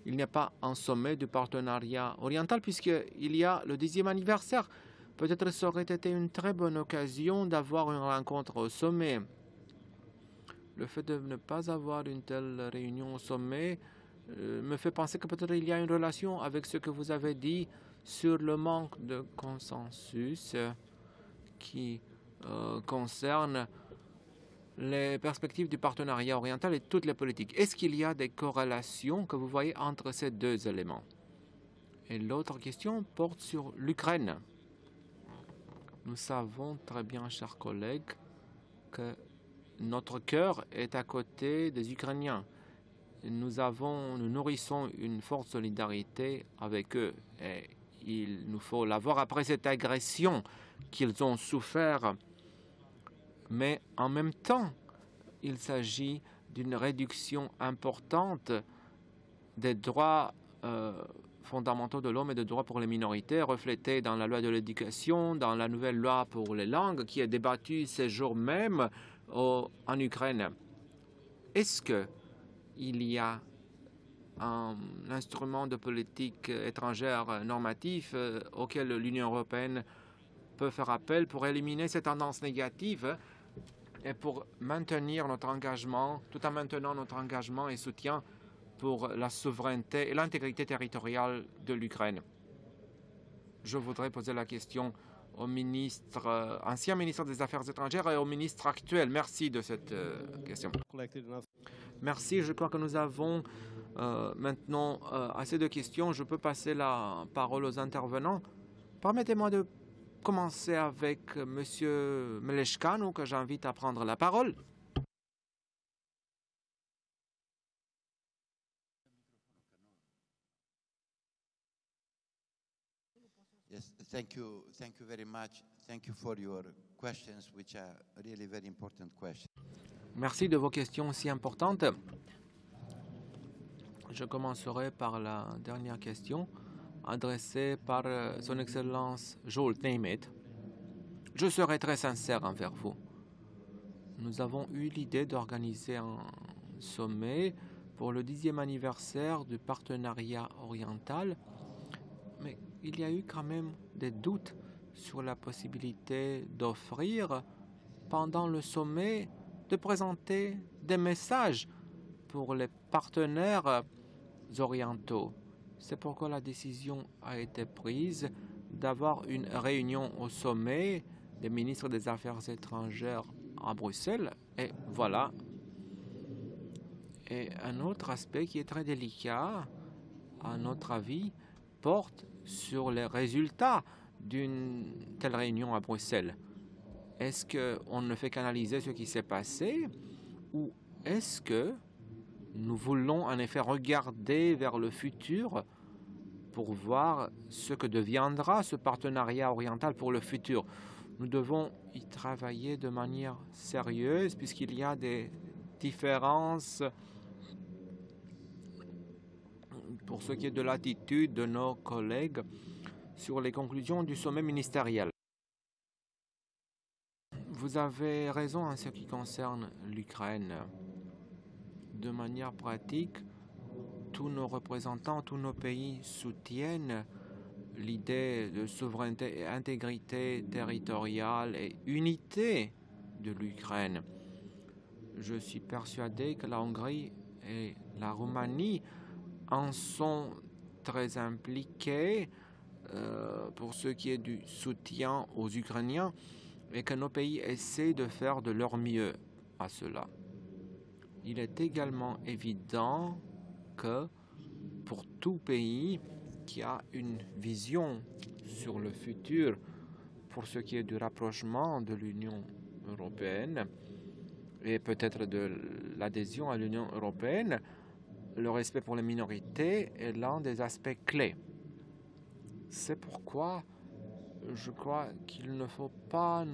il n'y a pas un sommet du partenariat oriental, puisqu'il y a le 10e anniversaire. Peut-être ça aurait été une très bonne occasion d'avoir une rencontre au sommet. Le fait de ne pas avoir une telle réunion au sommet me fait penser que peut-être il y a une relation avec ce que vous avez dit sur le manque de consensus qui concerne les perspectives du partenariat oriental et toutes les politiques. Est-ce qu'il y a des corrélations que vous voyez entre ces 2 éléments? Et l'autre question porte sur l'Ukraine. Nous savons très bien, chers collègues, que notre cœur est à côté des Ukrainiens. Nous nourrissons une forte solidarité avec eux et il nous faut l'avoir après cette agression qu'ils ont souffert. Mais en même temps, il s'agit d'une réduction importante des droits fondamentaux de l'homme et des droits pour les minorités, reflétés dans la loi de l'éducation, dans la nouvelle loi pour les langues, qui est débattue ces jours même en Ukraine. Est-ce qu'il y a un instrument de politique étrangère normatif auquel l'Union européenne peut faire appel pour éliminer ces tendances négatives et pour maintenir notre engagement, tout en maintenant notre engagement et soutien pour la souveraineté et l'intégrité territoriale de l'Ukraine? Je voudrais poser la question au ministre, ancien ministre des Affaires étrangères et au ministre actuel. Merci de cette question. Merci. Je crois que nous avons maintenant assez de questions. Je peux passer la parole aux intervenants. Permettez-moi de commencer avec M. Meleșcanu, que j'invite à prendre la parole. Yes, thank you very much. Thank you for your questions, which are really very important questions. Merci de vos questions si importantes. Je commencerai par la dernière question adressée par Son Excellence Zsolt Németh. Je serai très sincère envers vous. Nous avons eu l'idée d'organiser un sommet pour le 10e anniversaire du partenariat oriental, mais il y a eu quand même des doutes sur la possibilité d'offrir pendant le sommet de présenter des messages pour les partenaires orientaux. C'est pourquoi la décision a été prise d'avoir une réunion au sommet des ministres des Affaires étrangères à Bruxelles. Et voilà. Et un autre aspect qui est très délicat, à notre avis, porte sur les résultats d'une telle réunion à Bruxelles. Est-ce qu'on ne fait qu'analyser ce qui s'est passé ou est-ce que nous voulons en effet regarder vers le futur pour voir ce que deviendra ce partenariat oriental pour le futur? Nous devons y travailler de manière sérieuse puisqu'il y a des différences pour ce qui est de l'attitude de nos collègues sur les conclusions du sommet ministériel. Vous avez raison en ce qui concerne l'Ukraine. De manière pratique, tous nos représentants, tous nos pays soutiennent l'idée de souveraineté et intégrité territoriale et unité de l'Ukraine. Je suis persuadé que la Hongrie et la Roumanie en sont très impliqués pour ce qui est du soutien aux Ukrainiens et que nos pays essaient de faire de leur mieux à cela. Il est également évident que pour tout pays qui a une vision sur le futur pour ce qui est du rapprochement de l'Union européenne et peut-être de l'adhésion à l'Union européenne, le respect pour les minorités est l'un des aspects clés. C'est pourquoi je crois qu'il ne faut pas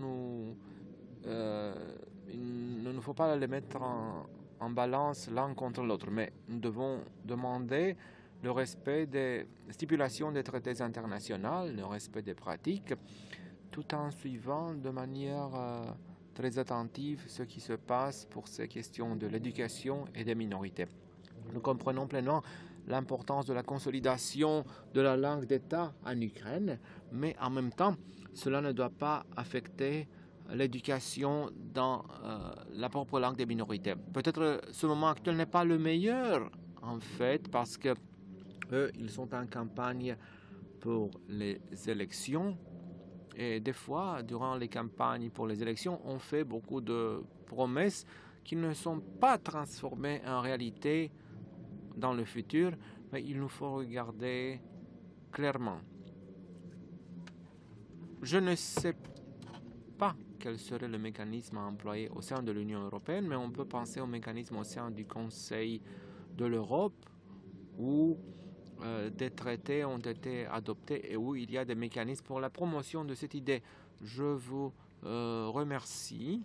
les mettre en balance l'un contre l'autre, mais nous devons demander le respect des stipulations des traités internationaux, le respect des pratiques, tout en suivant de manière très attentive ce qui se passe pour ces questions de l'éducation et des minorités. Nous comprenons pleinement l'importance de la consolidation de la langue d'État en Ukraine, mais en même temps, cela ne doit pas affecter l'éducation dans la propre langue des minorités. Peut-être ce moment actuel n'est pas le meilleur, en fait, parce que eux, ils sont en campagne pour les élections. Et des fois, durant les campagnes pour les élections, on fait beaucoup de promesses qui ne sont pas transformées en réalité dans le futur, mais il nous faut regarder clairement. Je ne sais pas quel serait le mécanisme à employer au sein de l'Union européenne, mais on peut penser au mécanisme au sein du Conseil de l'Europe où des traités ont été adoptés et où il y a des mécanismes pour la promotion de cette idée. Je vous remercie.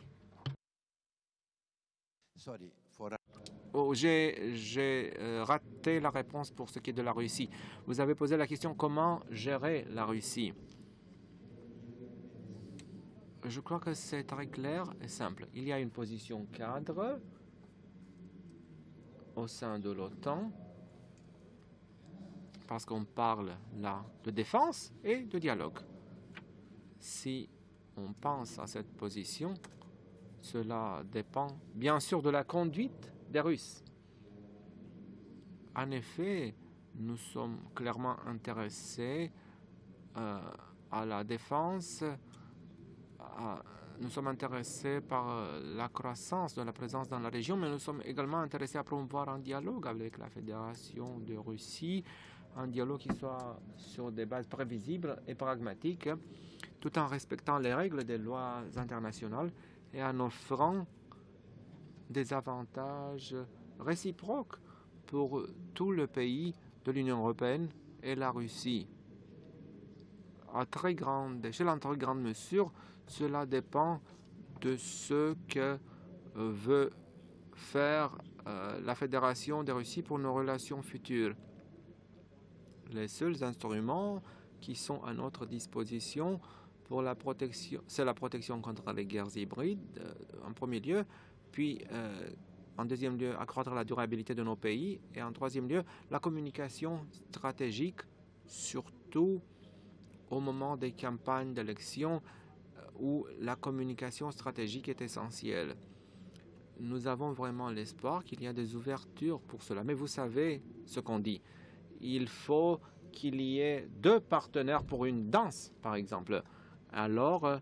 Oh, j'ai raté la réponse pour ce qui est de la Russie. Vous avez posé la question comment gérer la Russie. Je crois que c'est très clair et simple. Il y a une position cadre au sein de l'OTAN, parce qu'on parle là de défense et de dialogue. Si on pense à cette position, cela dépend bien sûr de la conduite des Russes. En effet, nous sommes clairement intéressés à la défense. Nous sommes intéressés par la croissance de la présence dans la région, mais nous sommes également intéressés à promouvoir un dialogue avec la Fédération de Russie, un dialogue qui soit sur des bases prévisibles et pragmatiques, tout en respectant les règles des lois internationales et en offrant des avantages réciproques pour tout le pays de l'Union européenne et la Russie. À très grande échelle, en très grande mesure, cela dépend de ce que veut faire la Fédération de Russie pour nos relations futures. Les seuls instruments qui sont à notre disposition pour la protection, c'est la protection contre les guerres hybrides, en premier lieu, puis en deuxième lieu, accroître la durabilité de nos pays, et en troisième lieu, la communication stratégique, surtout au moment des campagnes d'élection où la communication stratégique est essentielle. Nous avons vraiment l'espoir qu'il y a des ouvertures pour cela. Mais vous savez ce qu'on dit. Il faut qu'il y ait 2 partenaires pour une danse, par exemple. Alors,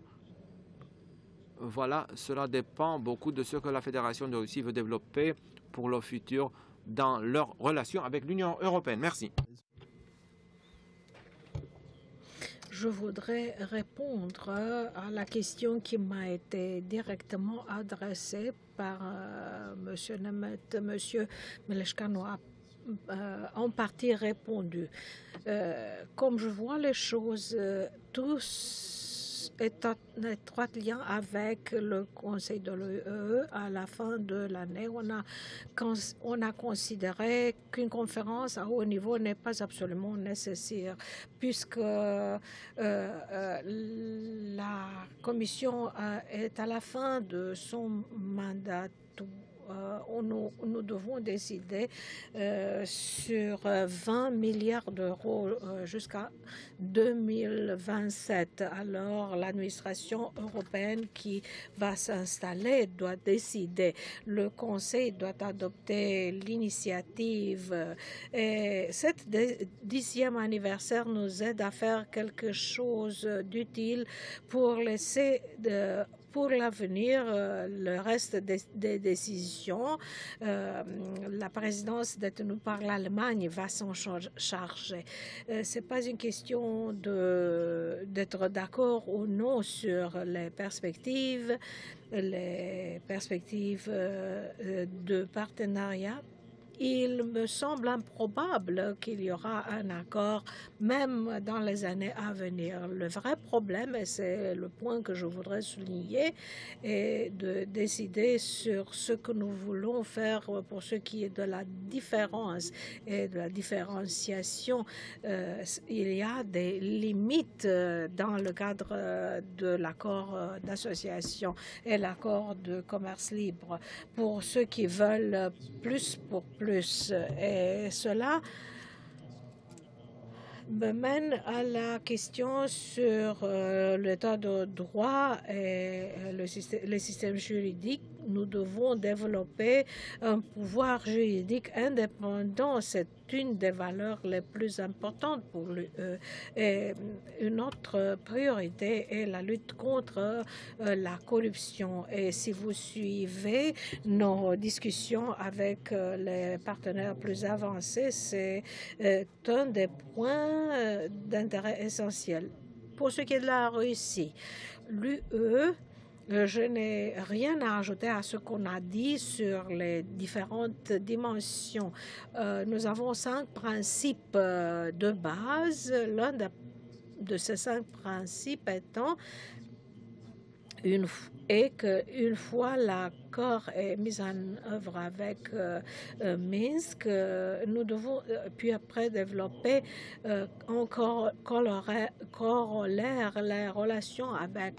voilà, cela dépend beaucoup de ce que la Fédération de Russie veut développer pour le futur dans leur relation avec l'Union européenne. Merci. Je voudrais répondre à la question qui m'a été directement adressée par M. Nemet. M. Meleshkano a en partie répondu. Comme je vois les choses, tous est en étroit lien avec le Conseil de l'UE. À la fin de l'année, on a considéré qu'une conférence à haut niveau n'est pas absolument nécessaire, puisque la Commission est à la fin de son mandat. Nous devons décider sur 20 milliards d'euros jusqu'à 2027. Alors, l'administration européenne qui va s'installer doit décider. Le Conseil doit adopter l'initiative. Et cet 10e anniversaire nous aide à faire quelque chose d'utile pour laisser pour l'avenir, le reste des décisions, la présidence détenue par l'Allemagne va s'en charger. Ce n'est pas une question d'être d'accord ou non sur les perspectives de partenariat. Il me semble improbable qu'il y aura un accord même dans les années à venir. Le vrai problème, et c'est le point que je voudrais souligner, est de décider sur ce que nous voulons faire pour ce qui est de la différence et de la différenciation. Il y a des limites dans le cadre de l'accord d'association et l'accord de commerce libre pour ceux qui veulent plus pour plus. Et cela me mène à la question sur l'état de droit et le système juridique. Nous devons développer un pouvoir juridique indépendant. C'est une des valeurs les plus importantes pour l'UE. Et une autre priorité est la lutte contre la corruption. Et si vous suivez nos discussions avec les partenaires plus avancés, c'est un des points d'intérêt essentiel. Pour ce qui est de la Russie, l'UE, je n'ai rien à ajouter à ce qu'on a dit sur les différentes dimensions. Nous avons 5 principes de base. L'un de ces 5 principes étant qu'une fois l'accord est mis en œuvre avec Minsk, nous devons puis après développer encore corollaire les relations avec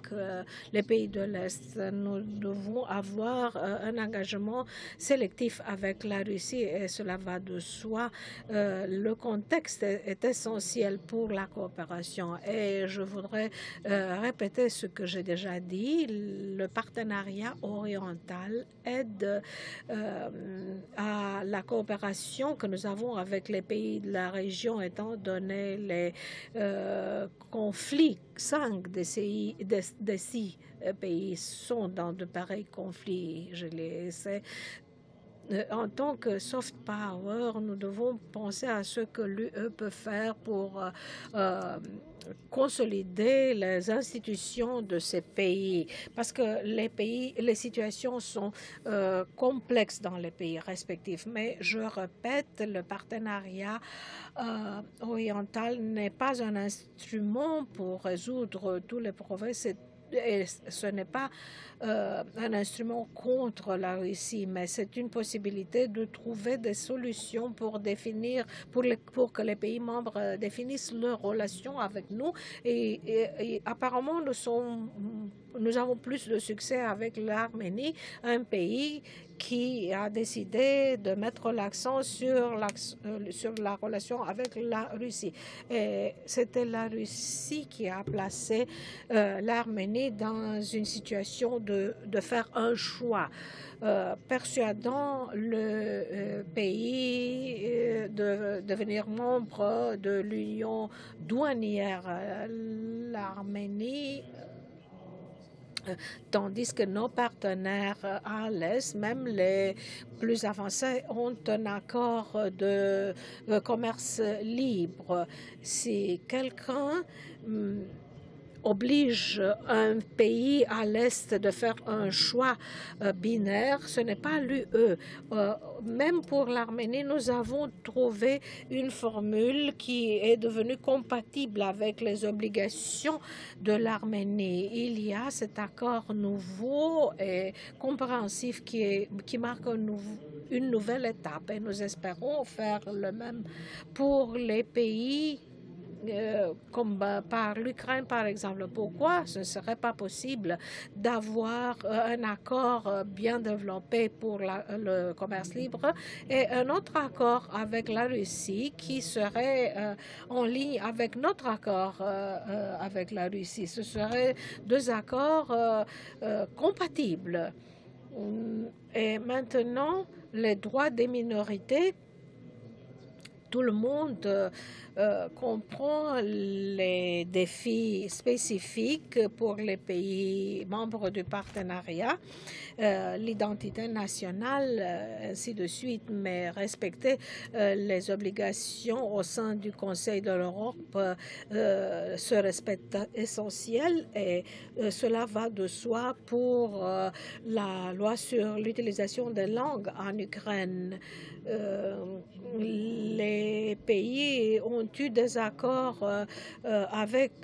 les pays de l'Est. Nous devons avoir un engagement sélectif avec la Russie et cela va de soi. Le contexte est essentiel pour la coopération et je voudrais répéter ce que j'ai déjà dit. Le partenariat oriental aide à la coopération que nous avons avec les pays de la région, étant donné les conflits. 5 des 6 pays sont dans de pareils conflits. Je les sais. En tant que soft power, nous devons penser à ce que l'UE peut faire pour consolider les institutions de ces pays, parce que les situations sont complexes dans les pays respectifs. Mais je répète, le partenariat oriental n'est pas un instrument pour résoudre tous les problèmes. Et ce n'est pas un instrument contre la Russie, mais c'est une possibilité de trouver des solutions pour que les pays membres définissent leurs relations avec nous. Et apparemment, nous avons plus de succès avec l'Arménie, un pays qui a décidé de mettre l'accent sur la relation avec la Russie. Et c'était la Russie qui a placé l'Arménie dans une situation de faire un choix, persuadant le pays de devenir membre de l'Union douanière. L'Arménie, tandis que nos partenaires à l'Est, même les plus avancés, ont un accord de commerce libre. Si quelqu'un oblige un pays à l'Est de faire un choix binaire, ce n'est pas l'UE. Même pour l'Arménie, nous avons trouvé une formule qui est devenue compatible avec les obligations de l'Arménie. Il y a cet accord nouveau et compréhensif qui marque une nouvelle étape, et nous espérons faire le même pour les pays comme par l'Ukraine, par exemple. Pourquoi ce ne serait pas possible d'avoir un accord bien développé pour le commerce libre et un autre accord avec la Russie qui serait en ligne avec notre accord avec la Russie? Ce seraient deux accords compatibles. Et maintenant, les droits des minorités, tout le monde comprend les défis spécifiques pour les pays membres du partenariat, l'identité nationale, ainsi de suite, mais respecter les obligations au sein du Conseil de l'Europe, ce respect essentiel, et cela va de soi pour la loi sur l'utilisation des langues en Ukraine. Les pays ont eu des accords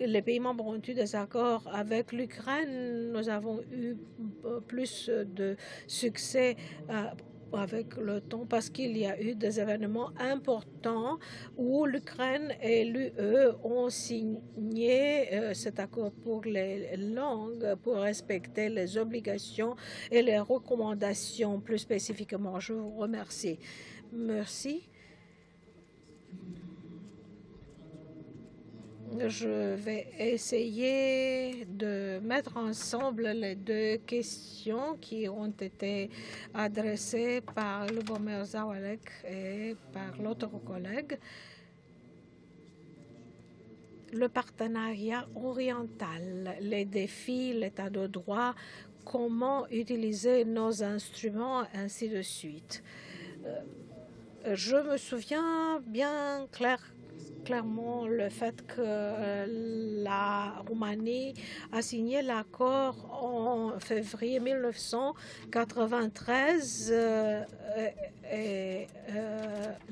les pays membres ont eu des accords avec l'Ukraine. Nous avons eu plus de succès avec le temps parce qu'il y a eu des événements importants où l'Ukraine et l'UE ont signé cet accord pour les langues pour respecter les obligations et les recommandations plus spécifiquement. Je vous remercie. Merci. Je vais essayer de mettre ensemble les deux questions qui ont été adressées par Lubomir Zaoralek et par l'autre collègue. Le partenariat oriental, les défis, l'état de droit, comment utiliser nos instruments, ainsi de suite. Je me souviens bien clairement le fait que la Roumanie a signé l'accord en février 1993 et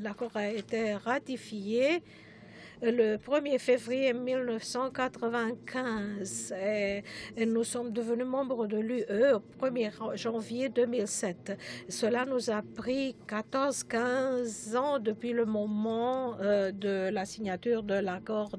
l'accord a été ratifié le 1er février 1995 et nous sommes devenus membres de l'UE au 1er janvier 2007. Cela nous a pris 14-15 ans depuis le moment de la signature de l'accord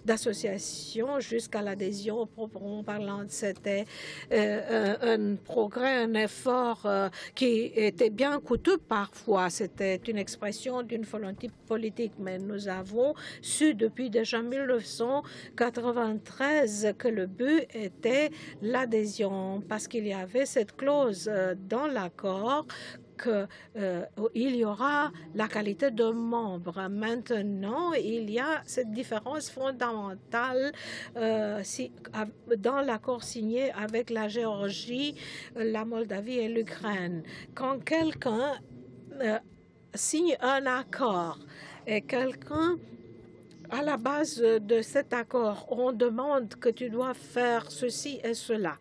d'association jusqu'à l'adhésion proprement parlant. C'était un progrès, un effort qui était bien coûteux parfois. C'était une expression d'une volonté politique, mais nous avons su depuis déjà 1993 que le but était l'adhésion parce qu'il y avait cette clause dans l'accord qu'il y aura la qualité de membre. Maintenant, il y a cette différence fondamentale dans l'accord signé avec la Géorgie, la Moldavie et l'Ukraine. Quand quelqu'un signe un accord et quelqu'un, à la base de cet accord, on demande que tu dois faire ceci et cela,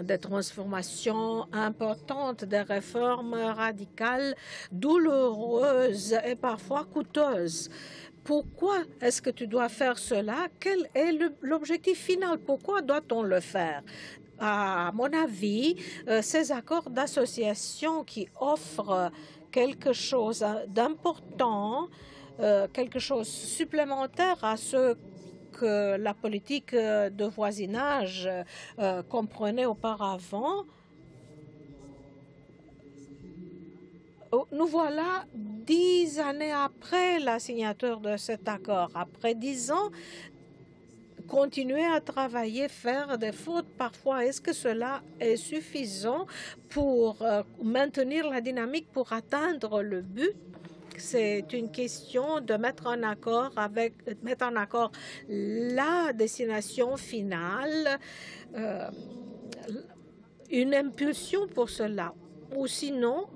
des transformations importantes, des réformes radicales, douloureuses et parfois coûteuses. Pourquoi est-ce que tu dois faire cela? Quel est l'objectif final? Pourquoi doit-on le faire? À mon avis, ces accords d'association qui offrent quelque chose d'important, quelque chose supplémentaire à ce que la politique de voisinage comprenait auparavant, nous voilà 10 années après la signature de cet accord. Après 10 ans, continuer à travailler, faire des fautes parfois, est-ce que cela est suffisant pour maintenir la dynamique, pour atteindre le but? C'est une question de mettre en accord la destination finale, une impulsion pour cela. Ou sinon,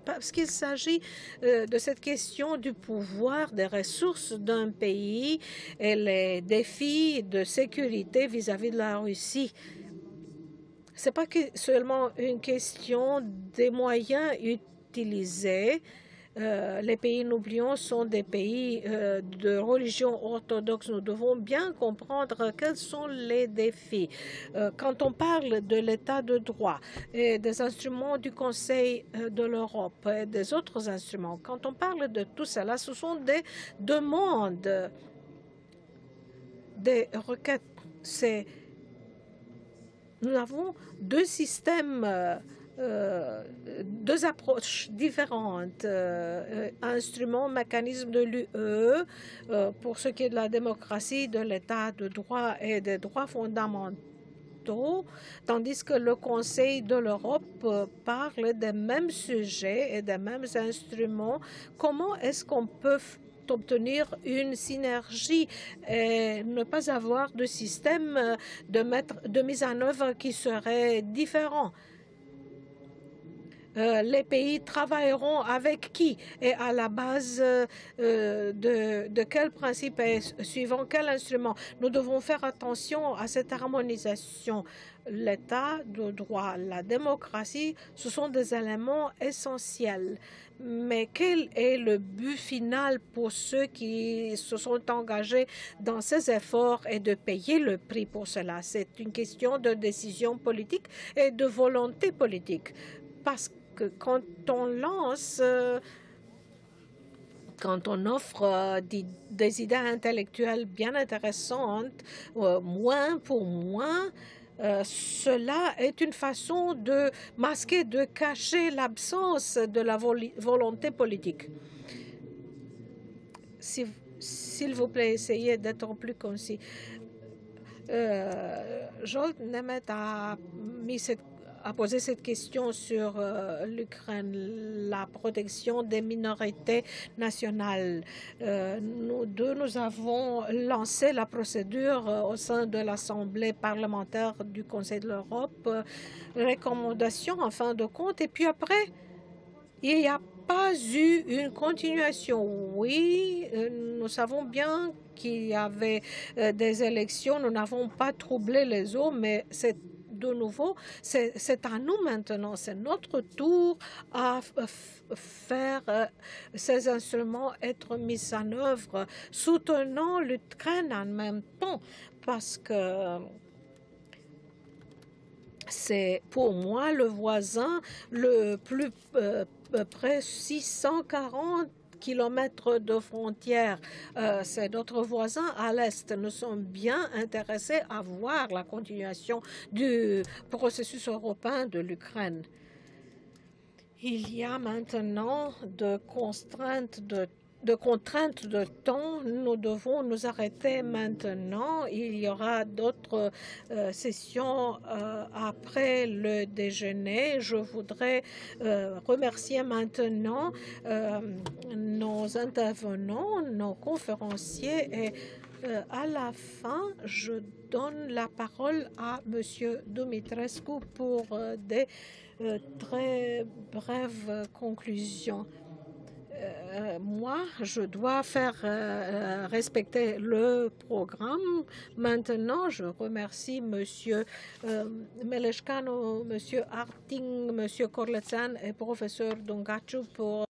parce qu'il s'agit de cette question du pouvoir des ressources d'un pays et les défis de sécurité vis-à-vis de la Russie. Ce n'est pas seulement une question des moyens utilisés. Les pays, n'oublions, sont des pays de religion orthodoxe. Nous devons bien comprendre quels sont les défis. Quand on parle de l'état de droit et des instruments du Conseil de l'Europe et des autres instruments, quand on parle de tout cela, ce sont des demandes, des requêtes. Nous avons deux systèmes, deux approches différentes, instruments, mécanismes de l'UE pour ce qui est de la démocratie, de l'état de droit et des droits fondamentaux, tandis que le Conseil de l'Europe parle des mêmes sujets et des mêmes instruments. Comment est-ce qu'on peut obtenir une synergie et ne pas avoir de système de mise en œuvre qui serait différent? Les pays travailleront avec qui et à la base de quel principe et suivant quel instrument? Nous devons faire attention à cette harmonisation. L'état de droit, la démocratie, ce sont des éléments essentiels. Mais quel est le but final pour ceux qui se sont engagés dans ces efforts et de payer le prix pour cela? C'est une question de décision politique et de volonté politique. Parce que quand on lance, quand on offre des idées intellectuelles bien intéressantes, moins pour moins, cela est une façon de masquer, de cacher l'absence de la volonté politique. S'il vous plaît, essayez d'être plus concis. Jolt Nemeth a posé cette question sur l'Ukraine, la protection des minorités nationales. Nous avons lancé la procédure au sein de l'Assemblée parlementaire du Conseil de l'Europe, recommandation en fin de compte, et puis après, il n'y a pas eu une continuation. Oui, nous savons bien qu'il y avait des élections, nous n'avons pas troublé les eaux, mais c'est de nouveau, c'est à nous maintenant, c'est notre tour à faire ces instruments être mis en œuvre, soutenant l'Ukraine en même temps, parce que c'est pour moi le voisin le plus près, 640 kilomètres de frontières. C'est notre voisin à l'Est. Nous sommes bien intéressés à voir la continuation du processus européen de l'Ukraine. Il y a maintenant de contraintes de temps. Nous devons nous arrêter maintenant. Il y aura d'autres sessions après le déjeuner. Je voudrais remercier maintenant nos intervenants, nos conférenciers et à la fin, je donne la parole à M. Dumitrescu pour des très brèves conclusions. Moi, je dois faire respecter le programme. Maintenant, je remercie M. Meleshkano, M. Harting, M. Korletsan et professeur Dongaciu pour